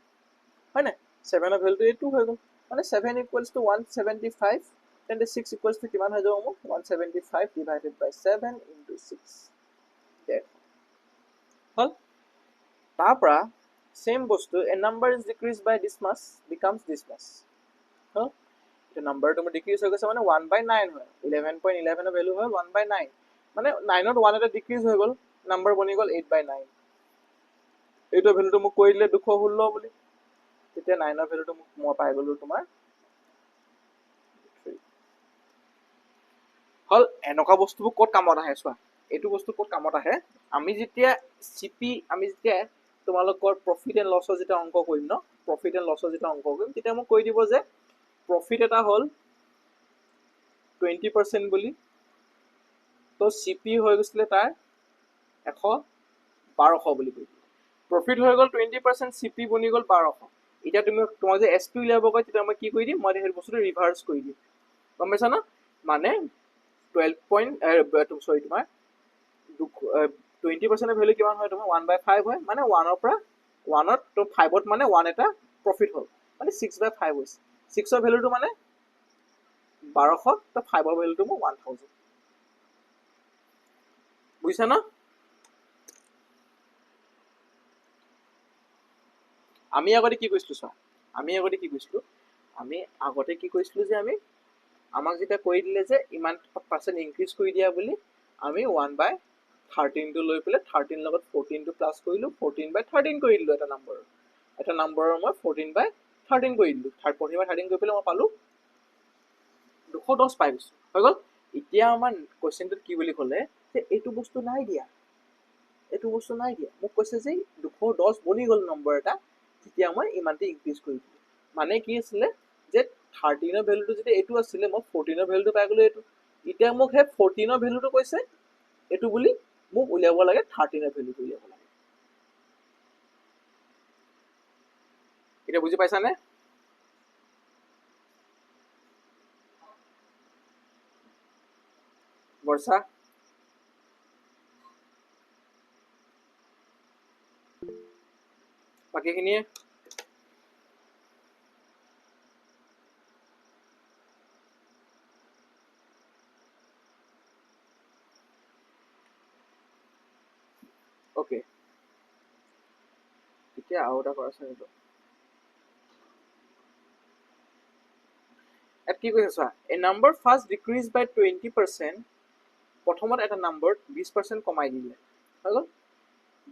হয় নাই 7ৰ ভেলুটো এইটো হৈ গ'ল মানে 7 ইকুৱেলছ টু 175 তেন্তে 6 ইকুৱেলছ টু কিমান হৈ যাব মোক 175 ডিভাইডেড বাই 7 ইনটু 6 হ'ল তাৰ পৰা সেম বস্তু a number is decreased by this much becomes this much হল এটা নাম্বাৰ তোমাৰ ডিক্ৰিজ হৈ গৈছে মানে 1/9 হয় 11.11 এৰ ভ্যালু হয় 1/9 মানে 9 ত 1 এটা ডিক্ৰিজ হৈ গল নাম্বাৰ বনি গল 8/9 এইটো ভ্যালুটো মোক কৈ দিলে 216 বুলি তেতিয়া 9 ৰ ভ্যালুটো মই পাই গলো তোমাৰ হল এনেকুৱা বস্তুবোৰ ক'ত কামত আহে চোৱা এইটো বস্তু ক'ত কামত আহে আমি যেতিয়া সিপি আমি যেতিয়া তোমালোকৰ প্ৰফিট এণ্ড লছৰ যেতিয়া অংক কৰিম ন প্ৰফিট এণ্ড লছৰ যেতিয়া অংক কৰিম তেতিয়া মোক কৈ দিব যে প্ৰফিট এটা হল 20% বুলি তো সিপি হৈ গৈছিলে তাৰ 1200 বুলি কৈ দিলে প্ৰফিট হৈ গল 20% সিপি বনি গল 1200 এতিয়া তুমি তোমাক যে এসপি উলিয়াব কয় তেতিয়া মই কি কৰি দিম মই সেই বস্তুটো ৰিভাৰ্স কৰি দিম গম পাইছা না মানে 12 সৰি তোমাৰ 20% ভ্যালু কিমান হয় তোমাৰ 1/5 হয় মানে 1 ৰ পৰা 1 ত তো 5 ত মানে 1 এটা প্ৰফিট হ'ল মানে 6/5 হৈছে 6 ৰ ভ্যালুটো মানে 1200 তো 5 ৰ ভ্যালুটো মোৰ 1000 বুজিছা না আমি আগতে কি কৈছিলো চোৱা আমি আগতে কি কৈছিলো যে আমি আমাক যেতিয়া কৈ দিলে যে ইমান পাৰ্চেন্ট ইনক্ৰিজ কৰি দিয়া বুলি আমি 1/13 টো লৈ পেলাই 13 লগত 14 টো প্লাস কৰিলো 14/13 কৰি দিলো এটা নম্বৰৰ মই 14/13 কৰি দিলো 14/13 কৰি পেলাই মই পালো 210 পাই গৈছো হৈ গল এতিয়া আমাৰ কোৱেশ্চনটোত কি বুলি ক'লে যে এইটো বস্তু নাই দিয়া মোক কৈছে যে 210 বনি গল নম্বৰ এটা তেতিয়া মই ইমানটো ইনক্ৰিজ কৰি দিলো মানে কি আছিলে যে 13 ৰ ভ্যালুটো যদি এইটো আছিলে মই 14 ৰ ভ্যালুটো পাই গলো এইটো এতিয়া মোক হে 14 ৰ ভ্যালুটো কৈছে এইটো বুলি মোক উলিয়াব লাগে 13 ৰ ভ্যালুটো উলিয়াব লাগে এটা বুজি পাইছা নে বৰ্ষা বাকিখিনিয়ে ওকে এতিয়া আৰু এটা কৰাচোন এইটো এট কি কৈছে চোৱা এ নাম্বাৰ ফাৰ্ষ্ট ডিক্ৰিজ বাই 20% প্ৰথমত এটা নাম্বাৰ 20% কমাই দিলে হৈ গল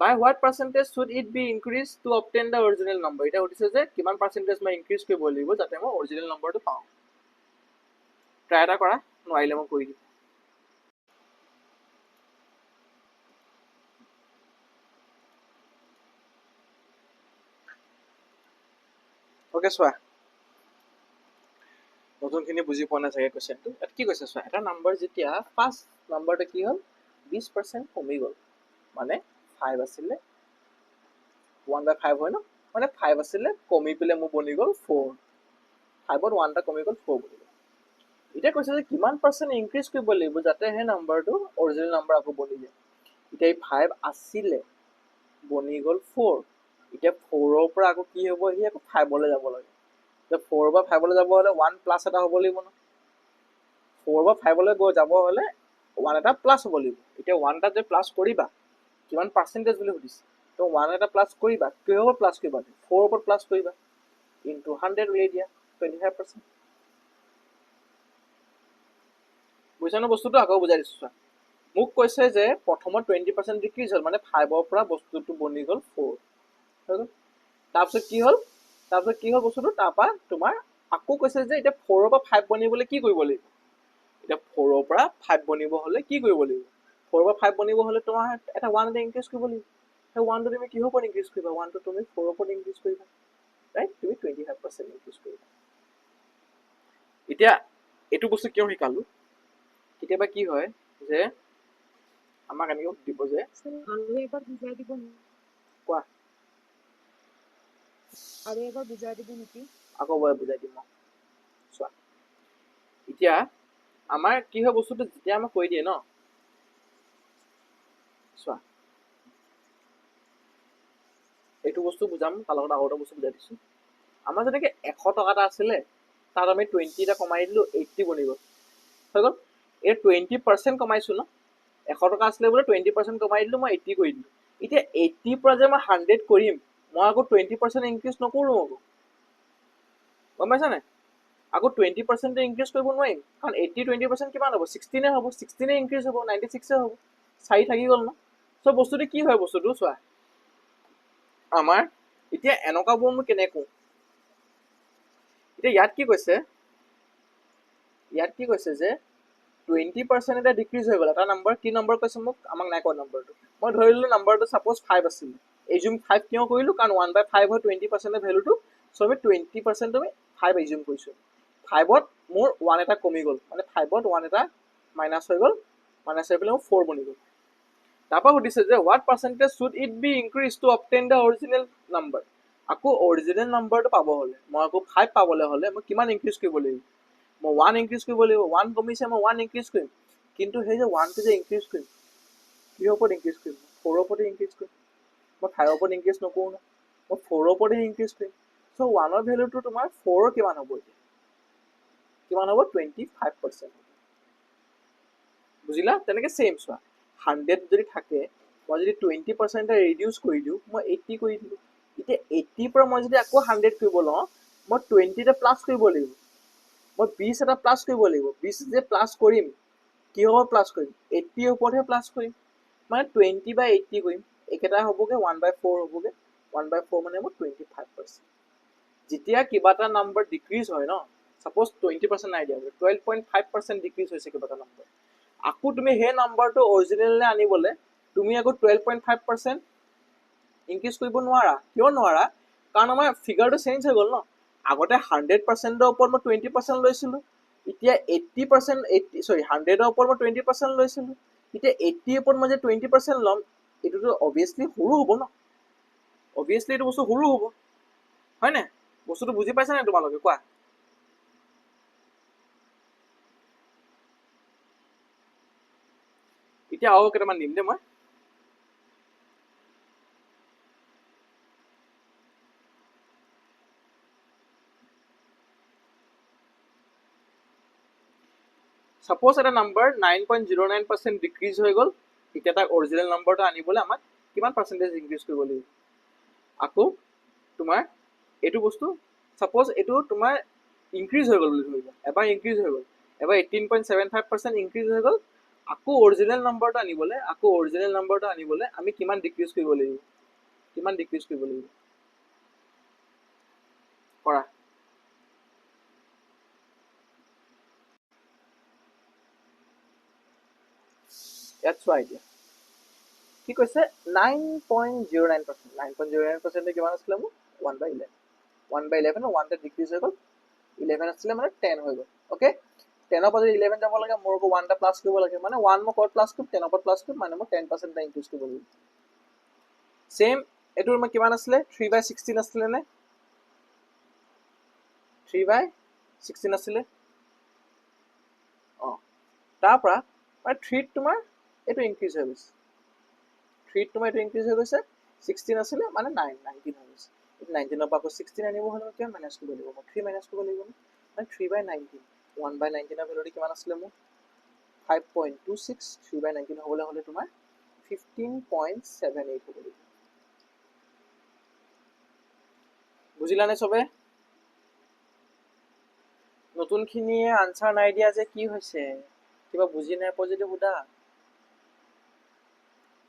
by what percentage should it be increased to obtain the original number এটা উঠিছে যে কিমান পার্সেন্টেজ মই ইনক্রিজ কৰিব লাগিব যাতে মই অৰিজিনাল নম্বৰটো পাওঁ ট্ৰাই এটা কৰা নোৱাৰিলে মই কৰি দিম ওকে চোৱা নতুনখিনি বুজি পোৱা নাই চাগে কোৱেশ্চনটো এট কি কৈছে চোৱা এটা নাম্বাৰ যেতিয়া ফাৰ্ষ্ট নাম্বাৰটো কি হ'ল 20% কমি গল মানে 5 আছিলে 1/5 হয় ন মানে 5 আছিলে কমি পেলাই মোৰ বনি গল 4 5 ত 1 টা কমি গল 4 বনি গল এতিয়া কৈছে যে কিমান পার্সেন্ট ইনক্রিজ কৰিব লাগিব যাতে হে নাম্বাৰটো অৰিজিনাল নাম্বাৰ আকৌ বনি যায় এতিয়া 5 আছিলে বনি গল 4 এতিয়া 4 ৰ পৰা আকৌ কি হ'ব হি আকৌ 5 লৈ যাব লাগে যে 4 বা 5 লৈ যাব হলে 1 প্লাস এটা হ'ব লাগিব ন 4 বা 5 লৈ গৈ যাব হলে 1 এটা প্লাস হ'ব লাগিব এতিয়া 1 টা যে প্লাস কৰিবা কিমান পাৰ্সেন্টেজ বুলি সুধিছে তো 1 এটা প্লাস কৰিবা কি হ'ব প্লাস কৰিবা 4 ওপৰত প্লাস কৰিবা ইনটু 100 উলিয়াই দিয়া 25% বুজিছানো বস্তুটো আকৌ বুজাই দিছো চোৱা মোক কৈছে যে প্ৰথমত 20% ডিক্ৰিজ হ'ল মানে 5 ৰ পৰা বস্তুটো বনি গল 4 হৈ গল তাৰপিছত কি হ'ল বস্তুটো তাৰপা তোমাৰ আকৌ কৈছে যে এতিয়া 4 ৰ পৰা 5 বনিবলৈ কি কৰিব লাগিব এতিয়া 4 ৰ পৰা 5 বনিব হলে কি কৰিব লাগিব 4 ৰ পৰা 5 বনিব হলে তোমাৰ এটা 1 এটা ইনক্ৰিজ কৰিব লাগিব সেই 1 টো তুমি কিহৰ ওপৰত ইনক্ৰিজ কৰিবা 1 টো তুমি 4 ৰ ওপৰত ইনক্ৰিজ কৰিবা ৰাইট তুমি 25% ইনক্ৰিজ কৰিবা এতিয়া এইটো বস্তু কিয় শিকালো কেতিয়াবা কি হয় যে আমাক এনেকৈ দিব যে আৰু এবাৰ বুজাই দিব কোৱা আৰু এবাৰ বুজাই দিব নেকি আকৌ বুজাই দিম চোৱা এতিয়া আমাৰ কি হয় বস্তুটো যেতিয়া আমাক কৈ দিয়ে ন চোৱা এইটো বস্তু বুজাম তাৰ লগত আৰু এটা বস্তু বুজাই দিছো আমাৰ যেনেকৈ 100 টকা এটা আছিলে তাত আমি 20 এটা কমাই দিলো 80 বনি গল হৈ গল এই 20% কমাইছো ন 100 টকা আছিলে বোলে 20% কমাই দিলো মই 80 কৰি দিলো এতিয়া 80 পৰা যে মই 100 কৰিম মই আকৌ 20% ইনক্ৰিজ নকৰোঁ আকৌ গম পাইছা নাই আকৌ 20% ইনক্ৰিজ কৰিব নোৱাৰিম কাৰণ 80 20% কিমান হ'ব 16 হ'ব 16 ইনক্ৰিজ হ'ব 96 হ'ব 4 থাকি গ'ল ন সো বস্তুটো কি হয় বস্তুটো চোৱা আমাৰ এতিয়া এনেকুৱাবোৰ মই কেনেকৈ কওঁ এতিয়া ইয়াত কি কৈছে যে 20% এটা ডিক্ৰিজ হৈ গ'ল এটা নম্বৰ কি নম্বৰ কৈছে মোক আমাক নাই কোৱা নম্বৰটো মই ধৰিলোঁ নম্বৰটো ছাপ'জ 5 আছিল এজিউম 5 কিয় কৰিলোঁ কাৰণ 1/5 হয় 20% ভেলুটো সো আমি 20% আমি 5 এজিউম কৰিছোঁ 5ত মোৰ 1 এটা কমি গ'ল মানে 5ত 1 এটা মাইনাছ হৈ গ'ল মাইনাছ হৈ পেলাই মোৰ 4 বনি গ'ল তাৰপৰা সুধিছে যে what percentage should it be increase two obtain the original number আকৌ অৰিজিনেল নাম্বাৰটো পাব হ'লে মই আকৌ 5 পাবলৈ হ'লে মই কিমান ইনক্ৰিজ কৰিব লাগিব মই 1 ইনক্ৰিজ কৰিব লাগিব 1 কমিছে মই 1 ইনক্ৰিজ কৰিম কিন্তু সেই যে 1টো যে ইনক্ৰিজ কৰিম কিহৰ ওপৰত ইনক্ৰিজ কৰিম 4ৰ ওপৰত ইনক্ৰিজ কৰিম মই 5ৰ ওপৰত ইনক্ৰিজ নকৰোঁ ন মই 4ৰ ওপৰতে ইনক্ৰিজ কৰিম চ' 1ৰ ভেলুটো তোমাৰ 4ৰ কিমান হ'ব এতিয়া কিমান হ'ব 25% বুজিলা তেনেকৈ চেম চোৱা 100 যদি থাকে মই যদি 20% ৰিডিউচ কৰি দিওঁ মই 80 কৰি দিলোঁ এতিয়া 80 পৰা মই যদি আকৌ 100 কৰিব লওঁ মই 20 এটা প্লাছ কৰিব লাগিব মই 20 এটা প্লাছ কৰিব লাগিব 20 যে প্লাছ কৰিম কিহৰ প্লাছ কৰিম 80ৰ ওপৰতহে প্লাছ কৰিম মানে 20/80 কৰিম একেটা হ'বগৈ 1/4 হ'বগৈ 1/4 মানে মোৰ 25% যেতিয়া কিবা এটা নাম্বাৰ ডিক্ৰিজ হয় ন ছাপ'জ 20% নাই দিয়া 12.5% ডিক্ৰিজ হৈছে কিবা এটা নাম্বাৰ আকৌ তুমি সেই নাম্বাৰটো অৰিজিনেললৈ আনিবলৈ তুমি আকৌ 12.5% ইনক্ৰিজ কৰিব নোৱাৰা কিয় নোৱাৰা কাৰণ আমাৰ ফিগাৰটো চেঞ্জ হৈ গ'ল ন আগতে 100%ৰ ওপৰত মই 20% লৈছিলোঁ এতিয়া 80% 100ৰ ওপৰত মই 20% লৈছিলোঁ এতিয়া 80ৰ ওপৰত মই যে 20% ল'ম এইটোতো অভিয়াছলি সৰু হ'ব ন অভিয়াছলি এইটো বস্তু সৰু হ'ব হয় নাই বস্তুটো বুজি পাইছা নাই তোমালোকে কোৱা এতিয়া আৰু কেইটামান দিম দেই মই ছাপ'জ এটা নাম্বাৰ 9.09% ডিক্ৰিজ হৈ গ'ল এতিয়া তাৰ অৰিজিনেল নাম্বাৰটো আনিবলৈ আমাক কিমান পাৰ্চেণ্টেজ ইনক্ৰিজ কৰিব লাগিব আকৌ তোমাৰ এইটো বস্তু ছাপ'জ এইটো তোমাৰ ইনক্ৰিজ হৈ গ'ল বুলি ধৰিবা এবাৰ ইনক্ৰিজ হৈ গ'ল এবাৰ 18.75% ইনক্ৰিজ হৈ গ'ল আকৌ অৰিজিনেল নাম্বাৰটো আনিবলৈ আমি কিমান ডিক্ৰিজ কৰিব লাগিব কৰা ইয়াত চোৱা এতিয়া কি কৈছে 9.09% কিমান আছিলে মোৰ 1/11 1/11 1 এটা ডিক্ৰিজ হৈ গ'ল 11 আছিলে মানে 10 হৈ গ'ল অ'কে 10ৰ পৰা যদি 11 যাব লাগে মোৰ আকৌ 1 এটা প্লাছ কৰিব লাগে মানে 1 মই ক'ত প্লাছ কৰিম 10ৰ পৰা প্লাছ কৰিম মানে মই 10% এটা ইনক্ৰিজ কৰিব লাগিব চেম এইটোৰ মই কিমান আছিলে 3/16 আছিলে নে 3/16 আছিলে অঁ তাৰ পৰা 3ত তোমাৰ এইটো ইনক্ৰিজ হৈ গৈছে 3ত তোমাৰ এইটো ইনক্ৰিজ হৈ গৈছে 16 আছিলে মানে 19 হৈ গৈছে 19ৰ পৰা আকৌ 16 আনিব হ'লে কিমান মাইনাছ কৰিব লাগিব মই 3 মাইনাছ কৰিব লাগিব মানে 3/19 1/19ৰ ভেলুটো কিমান আছিলে মোৰ 5.26 3/19 হ'বলৈ হ'লে তোমাৰ 15.78 হ'ব লাগিব বুজিলানে চবে নতুনখিনিয়ে আনচাৰ নাই দিয়া যে কি হৈছে কিবা বুজি নাই পোৱা যদি সোধা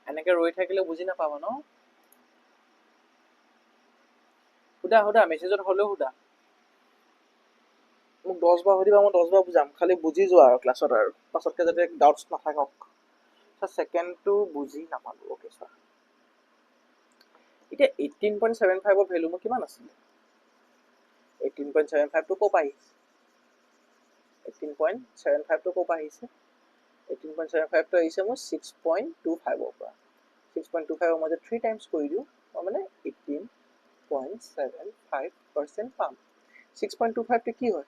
এনেকে ৰৈ থাকিলে বুজি নাপাবা ন সোধা মেছেজত হ'লেও সোধা মোক 10 বাৰ সুধিবা মই 10 বাৰ বুজাম খালি বুজি যোৱা আৰু ক্লাছত আৰু পাছতকৈ যাতে ডাউটছ নাথাকক ছেকেণ্ডটো বুজি নাপালোঁ অ'কে চোৱা এতিয়া 18.75ৰ ভেলু মোৰ কিমান আছিলে 18.75টো ক'ৰ পৰা আহিছে 18.75টো ক'ৰ পৰা আহিছে 18.75টো আহিছে মোৰ 6.25ৰ পৰা 6.25 মই যে 3 টাইমছ কৰি দিওঁ মই মানে 18.75% পাম 6.25টো কি হয়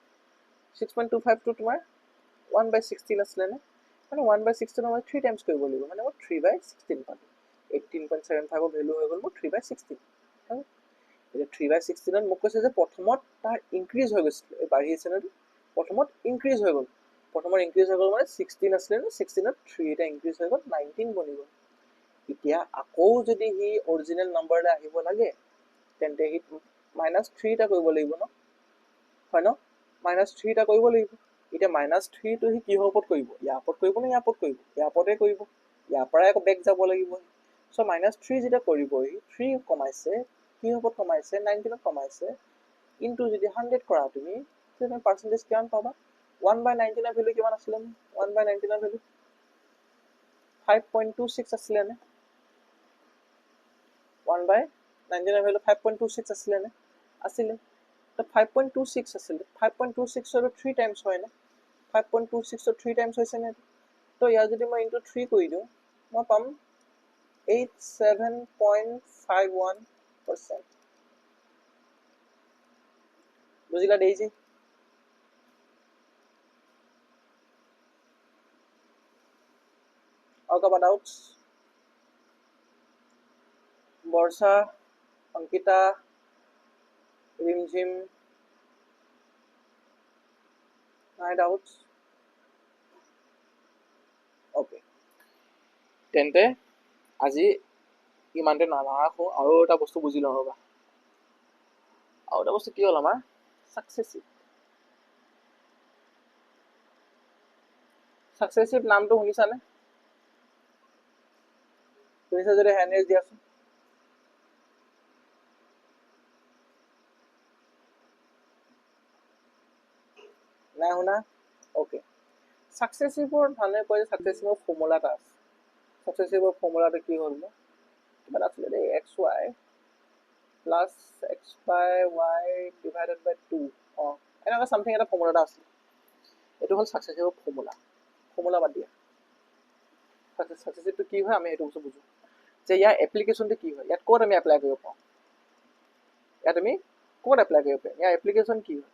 6.25টো তোমাৰ 1/16 আছিলে নে মানে 1/16 মই 3 টাইমছ কৰিব লাগিব মানে মই 3/16 পাম 18.75ৰ ভেলু হৈ গ'ল মোৰ 3/16 এতিয়া 3/16ত মোক কৈছে যে প্ৰথমত তাৰ ইনক্ৰিজ হৈ গৈছিলে বাঢ়ি আছে নহয় প্ৰথমত ইনক্ৰিজ হৈ গ'ল মানে 16 আছিলে ন 16ত 3 এটা ইনক্ৰিজ হৈ গ'ল 19 বনি গ'ল এতিয়া আকৌ যদি সি অৰিজিনেল নাম্বাৰলৈ আহিব লাগে তেন্তে সি -3 এটা কৰিব লাগিব ন, হয় ন? -3 এটা কৰিব লাগিব। এতিয়া -3টো সি কিহৰ ওপৰত কৰিব? ইয়াৰ ওপৰত কৰিব নে ইয়াৰ ওপৰত কৰিব? ইয়াৰ ওপৰতে কৰিব। ইয়াৰ পৰাই আকৌ বেক যাব লাগিব। চ' -3 যেতিয়া কৰিব সি 3 কমাইছে, কিহৰ ওপৰত কমাইছে? 19ত কমাইছে। ইনটু যদি 100 কৰা তুমি তেতিয়া পাৰ্চেণ্টেজ কিমান পাবা? 1/19 ভেলু কিমান আছিলে? 1/19 ভেলু 5.26 আছিলে নে? 1/19 ভেলু 5.26 আছিলে নে? আছিলে। তো 5.26 আছিলে। 5.26 3 টাইমছ হয় নে? 5.26 3 টাইমছ হৈছে নে? তো ইয়াৰ যদি মই ইনটু 3 কৰি দিওঁ মই পাম 87.51%। বুজিলা ডেইজি? और कब डाउट्स? बर्षा, अंकिता, रिमझिम, নাই ডাউটস? ओके তেন্তে আজি ইমানতে নাৰাখো, আৰু এটা বস্তু বুজি লওঁ ৰ'বা। আৰু এটা বস্তু কি হ'ল আমাৰ সাকসেসিভ নামটো শুনিছানে? শুনিছা যদি হ্যান্ড ৰেজ দিয়াচোন। নাই শুনা? ওকে সাকসেসিভৰ মানুহে কয় যে সাকসেসিভৰ ফৰ্মুলা এটা আছে। সাকসেসিভৰ ফৰ্মুলাটো কি হ'ল ন? কিবা এটা আছিলে দেই, xy plus xy y divided by 2। এনেকুৱা সামথিং এটা ফৰ্মুলা এটা আছে। এইটো হ'ল সাকসেসিভৰ ফৰ্মুলা। ফৰ্মুলা বাদ দিয়া। সাকসেসিভটো কি হয় আমি এইটো বস্তু বুজো যে ইয়াৰ এপ্লিকেশ্যনটো কি হয়, ইয়াত ক'ত আমি এপ্লাই কৰিব পাৰোঁ, ইয়াত আমি ক'ত এপ্লাই কৰিব পাৰিম, ইয়াৰ এপ্লিকেশ্যন কি হয়,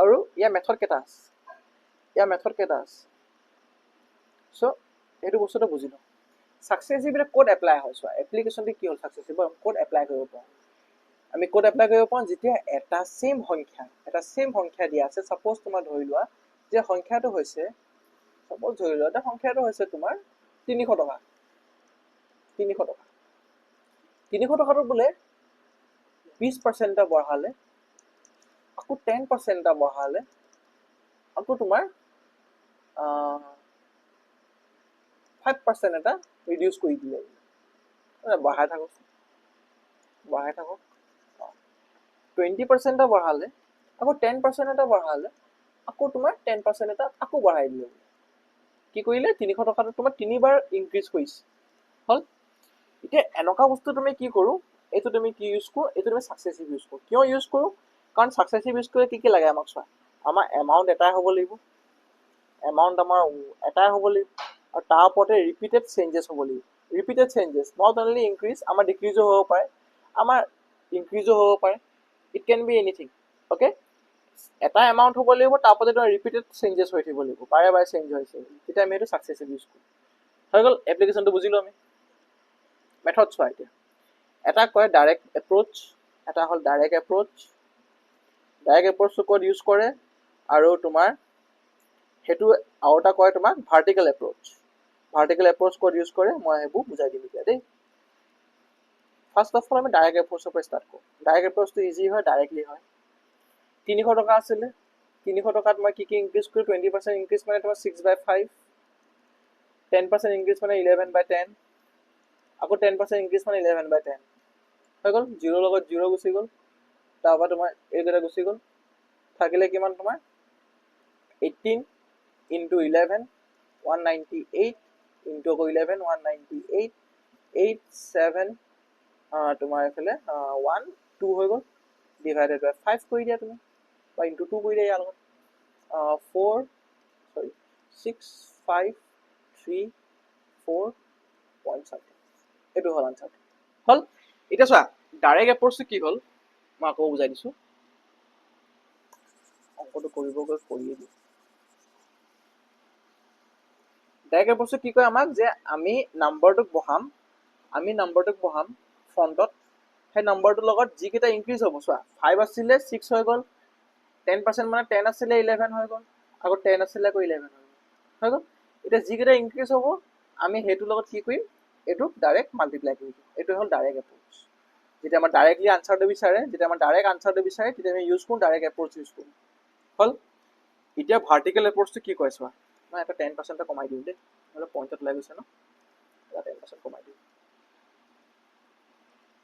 আৰু ইয়াৰ মেথড কেইটা আছে, চ' এইটো বস্তুটো বুজি লওঁ। সাকসেসিভ এটা ক'ত এপ্লাই হয় চোৱা, এপ্লিকেশ্যনটো কি হ'ল সাকসেসিভ ক'ত এপ্লাই কৰিব পাৰোঁ। আমি ক'ত এপ্লাই কৰিব পাৰোঁ? যেতিয়া এটা সেম সংখ্যা দিয়া আছে। সাপোজ তোমাৰ ধৰি লোৱা যে সংখ্যাটো হৈছে, এটা সংখ্যাটো হৈছে তোমাৰ 300 টকা। 300 টকাটো বোলে 20% এটা বঢ়ালে, আকৌ 10% এটা বঢ়ালে, আকৌ তোমাৰ 5% এটা ৰিডিউচ কৰি দিলে, বঢ়াই থাকক 20% এটা বঢ়ালে, আকৌ 10% এটা বঢ়ালে, আকৌ তোমাৰ 10% এটা আকৌ বঢ়াই দিলে। কি কৰিলে? 300 টকাটো তোমাৰ 3বাৰ ইনক্ৰিজ কৰিছে হ'ল। এতিয়া এনেকুৱা বস্তু তুমি কি কৰোঁ, এইটো তুমি কি ইউজ কৰোঁ, এইটো তুমি সাকসেসিভ ইউজ কৰোঁ। কিয় ইউজ কৰোঁ? কাৰণ সাকসেসিভ ইউজ কৰিলে কি লাগে আমাক চোৱা, আমাৰ এমাউণ্ট এটাই হ'ব লাগিব, আৰু তাৰ ওপৰতে ৰিপিটেড চেঞ্জেছ হ'ব লাগিব। Repeated changes, not only increase, আমাৰ ডিক্ৰিজো হ'ব পাৰে, আমাৰ ইনক্ৰিজো হ'ব পাৰে, it can be anything. Okay, এটা এমাউণ্ট হ'ব লাগিব, তাৰ ওপৰতে তোমাৰ ৰিপিটেড চেঞ্জেছ হৈ থাকিব লাগিব, বাৰে বাৰে চেঞ্জ হৈছে, তেতিয়া আমি এইটো সাকসেসিভ ইউজ কৰোঁ। হৈ গ'ল, এপ্লিকেশ্যনটো বুজিলোঁ আমি। মেথড চোৱা এতিয়া, এটা কয় ডাইৰেক্ট এপ্ৰ'চ, এটা হ'ল ডাইৰেক্ট এপ্ৰ'চ। ডাইৰেক্ট এপ্ৰ'চটো ক'ত ইউজ কৰে, আৰু তোমাৰ সেইটো আৰু এটা কয় তোমাক ভাৰ্টিকেল এপ্ৰ'চ। ভাৰ্টিকেল এপ্ৰ'চ ক'ত ইউজ কৰে মই সেইবোৰ বুজাই দিম এতিয়া দেই। ফাৰ্ষ্ট অফ অল আমি ডাইৰেক্ট এপ্ৰ'চৰ পৰা ষ্টাৰ্ট কৰোঁ। ডাইৰেক্ট এপ্ৰ'চটো ইজি হয়, ডাইৰেক্টলি হয়। 300 টকা আছিলে, 300 টকাত মই কি ইনক্ৰিজ কৰোঁ? 20% ইনক্ৰিজ মানে তোমাৰ 6/5, 10% ইনক্ৰিজ মানে 11/10, আকৌ 10% ইনক্ৰিজ মানে 11/10 হৈ গ'ল। 0 লগত 0 গুচি গ'ল, তাৰপৰা তোমাৰ এইকেইটা গুচি গ'ল, থাকিলে কিমান তোমাৰ 18 ইনটু 11 198 ইনটু আকৌ 11 198 87 তোমাৰ এইফালে 1 2 হৈ গ'ল, ডিভাইডেড বাই 5 কৰি দিয়া তুমি, বা ইনটু 2 কৰি দিয়া ইয়াৰ লগত 6 5 3 4 পইণ্ট চামথিং। এইটো হ'ল আনচাৰ হ'ল। এতিয়া চোৱা ডাইৰেক্ট এপ্ৰ'চটো কি হ'ল মই আকৌ বুজাই দিছোঁ, অংকটো কৰিব গৈ কৰিয়ে দিওঁ। ডাইৰেক্ট এপ্ৰ'চটো কি কয় আমাক, যে আমি নাম্বাৰটোক বহাম ফ্ৰণ্টত, সেই নাম্বাৰটোৰ লগত যিকেইটা ইনক্ৰিজ হ'ব, চোৱা 5 আছিলে 6 হৈ গ'ল, 10% মানে 10 আছিলে 11 হৈ গ'ল, আকৌ 10 আছিলে আকৌ 11 হৈ গ'ল। এতিয়া যিকেইটা ইনক্ৰিজ হ'ব আমি সেইটোৰ লগত কি কৰিম, এইটোক ডাইৰেক্ট মাল্টিপ্লাই কৰি দিওঁ। এইটো হ'ল ডাইৰেক্ট এপ্ৰ'চ। যেতিয়া আমাৰ ডাইৰেক্টলি আনচাৰটো বিচাৰে, যেতিয়া আমাৰ ডাইৰেক্ট আনচাৰটো বিচাৰে, তেতিয়া আমি ইউজ কৰোঁ ডাইৰেক্ট এপ্ৰ'চ ইউজ কৰোঁ। হ'ল। এতিয়া ভাৰ্টিকেল এপ্ৰ'চটো কি কয় চোৱা, মই এটা 10% কমাই দিওঁ দেই, নহ'লে পইণ্টত ওলাই গৈছে ন, এটা 10% কমাই দিওঁ।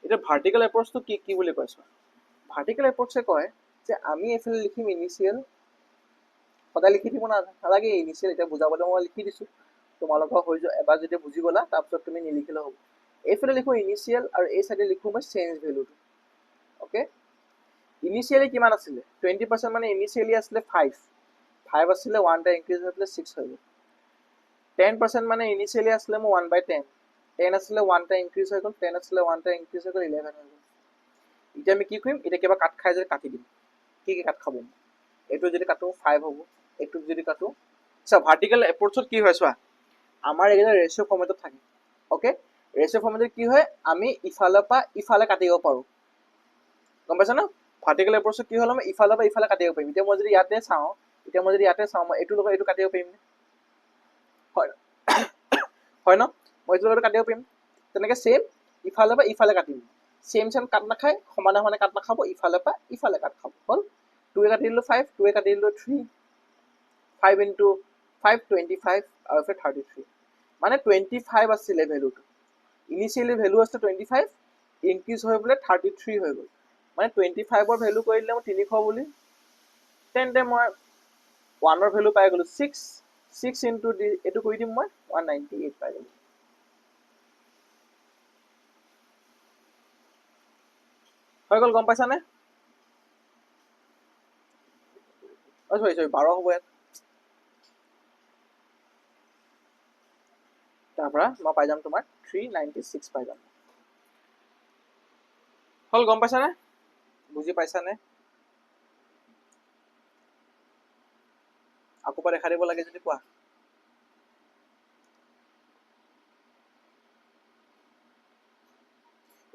এতিয়া ভাৰ্টিকেল এপ্ৰ'চটো কি বুলি কয় চোৱা, ভাৰ্টিকেল এপ্ৰ'চে কয় যে আমি এইফালে লিখিম ইনিচিয়েল, সদায় লিখি দিব নালাগে ইনিচিয়েল, এতিয়া বুজাবলৈ মই লিখি দিছোঁ, তোমালোকৰ হৈ যোৱা, এবাৰ যেতিয়া বুজি গ'লা তাৰপিছত তুমি নিলিখিলেও হ'ব। এইফালে লিখোঁ ইনিচিয়েল আৰু এই চাইডে লিখোঁ মই চেঞ্জ ভেলুটো। অ'কে, ইনিচিয়েলি কিমান আছিলে 20% মানে ইনিচিয়েলি আছিলে 5 আছিলে, 1 এটা ইনক্ৰিজ হৈ পেলাই 6 হৈ গ'ল। 10% মানে ইনিচিয়েলি আছিলে মোৰ 1/10, 10 আছিলে 1 এটা ইনক্ৰিজ হৈ গ'ল, 10 আছিলে 1 এটা ইনক্ৰিজ হৈ গ'ল, 11 হৈ গ'ল। এতিয়া আমি কি কৰিম, এতিয়া কিবা কাট খাই যদি কাটি দিম, কি কাট খাব, এইটো যদি কাটো 5 হ'ব, এইটোক যদি কাটো। চোৱা ভাৰ্টিকেল এপ্ৰ'চত কি হয় চোৱা, আমাৰ এইকেইটা ৰেচিঅ' ফৰ্মেটত থাকে। অ'কে, ৰেচিঅ' ফৰ্মেটত কি হয়, আমি ইফালৰ পৰা ইফালে কাটিব পাৰোঁ, গম পাইছা ন। ভাৰ্টিকেল এপ্ৰ'চত কি হ'ল, আমি ইফালৰ পৰা ইফালে কাটিব পাৰিম। এতিয়া মই যদি ইয়াতে চাওঁ, মই এইটোৰ লগত এইটো কাটিব পাৰিম, হয় ন, মই এইটোৰ লগত কাটিব পাৰিম। তেনেকৈ ছেম ইফালৰ পৰা ইফালে কাটিম, ছেম কাট নাখায়, সমানে কাট নাখাব, ইফালৰ পৰা ইফালে কাট খাব। হ'ল, 2 কাটি দিলোঁ 5, 2 কাটি দিলোঁ 3, 5 × 5 25 আৰু 33, মানে 25 আছিলে ভেলুটো, ইনিচিয়েলি ভেলু আছিলে 25, ইনক্ৰিজ হৈ পেলাই 33 হৈ গ'ল, মানে 25ৰ ভেলু কৰি দিলে মই 300 বুলি, তেন্তে মই 1ৰ ভেলু পাই গ'লোঁ 6 ইনটু এইটো কৰি দিম মই 198 পাই গ'লোঁ। হৈ গ'ল, গম পাইছানে? চৰি 12 হ'ব ইয়াত, তাৰ পৰা মই পাই যাম তোমাৰ 396 পাই যাম। হ'ল, গম পাইছানে, বুজি পাইছানে? আকৌ পৰা দেখা দিব লাগে যদি কোৱা।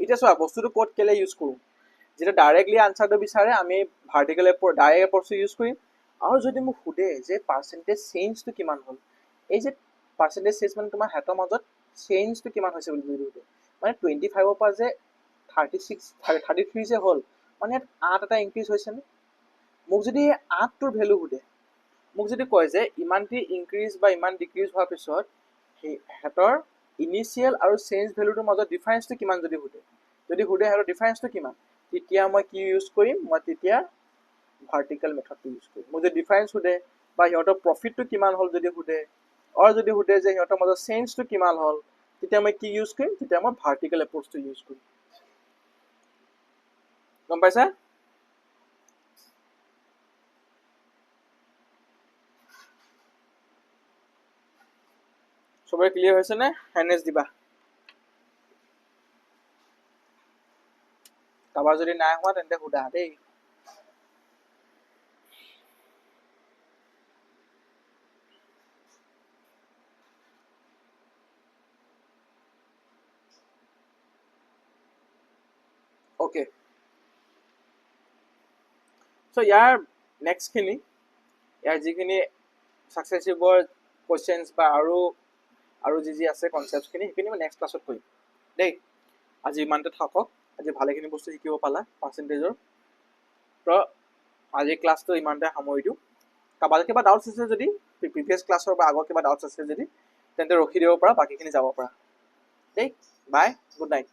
এতিয়া চোৱা বস্তুটো ক'ত কেলে ইউজ কৰোঁ, যেতিয়া ডাইৰেক্টলি আনচাৰটো বিচাৰে আমি ভাৰ্টিকেল ডাইৰেক্ট এপ্ৰ'চটো ইউজ কৰিম। আৰু যদি মোক সোধে যে পাৰ্চেণ্টেজ চেঞ্জটো কিমান হ'ল, এই যে পাৰ্চেণ্টেজ চেঞ্জ মানে তোমাৰ হাতৰ মাজত চেঞ্জটো কিমান হৈছে বুলি যদি সোধে, মানে 25ৰ পৰা যে 33 যে হ'ল, মানে ইয়াত 8 এটা ইনক্ৰিজ হৈছেনে। মোক যদি 8টোৰ ভেলু সোধে, মোক যদি কয় যে ইমানটি ইনক্ৰিজ বা ইমান ডিক্ৰিজ হোৱাৰ পিছত সিহঁতৰ ইনিচিয়েল আৰু চেঞ্জ ভেলুটোৰ মাজত ডিফাৰেঞ্চটো কিমান যদি সোধে সিহঁতৰ ডিফাৰেঞ্চটো কিমান, তেতিয়া মই কি ইউজ কৰিম, মই তেতিয়া ভাৰ্টিকেল মেথডটো ইউজ কৰিম। মোক যদি ডিফাৰেঞ্চ সোধে বা সিহঁতৰ প্ৰফিটটো কিমান হ'ল যদি সোধে, যদি সোধে যে সিহঁতৰ মাজত চেঞ্জটো কিমান হ'ল, তেতিয়া মই কি ইউজ কৰিম, তেতিয়া মই ভাৰ্টিকেল এপ্ৰ'চটো ইউজ কৰিম। গম পাইছা? চবৰে ক্লিয়াৰ হৈছে নে? হেণ্ডৰেজ দিবা। কাৰোবাৰ যদি নাই হোৱা তেন্তে সোধা দেই। অ'কে, চ' ইয়াৰ নেক্সটখিনি, ইয়াৰ যিখিনি ছাকচেছিভৰ কুৱেশ্যনছ বা আৰু যি আছে কনচেপ্টছখিনি, সেইখিনি মই নেক্সট ক্লাছত কৰিম দেই। আজি ইমানতে থাকক, আজি ভালেখিনি বস্তু শিকিব পালা পাৰ্চেণ্টেজৰ। তো আজিৰ ক্লাছটো ইমানতে সামৰি দিওঁ। কাৰোবাৰ কিবা ডাউটছ আছে যদি, প্ৰিভিয়াছ ক্লাছৰ বা আগৰ কিবা ডাউটছ আছে যদি, তেন্তে ৰখি দিব পাৰা, বাকীখিনি যাব পাৰা দেই। বাই, গুড নাইট।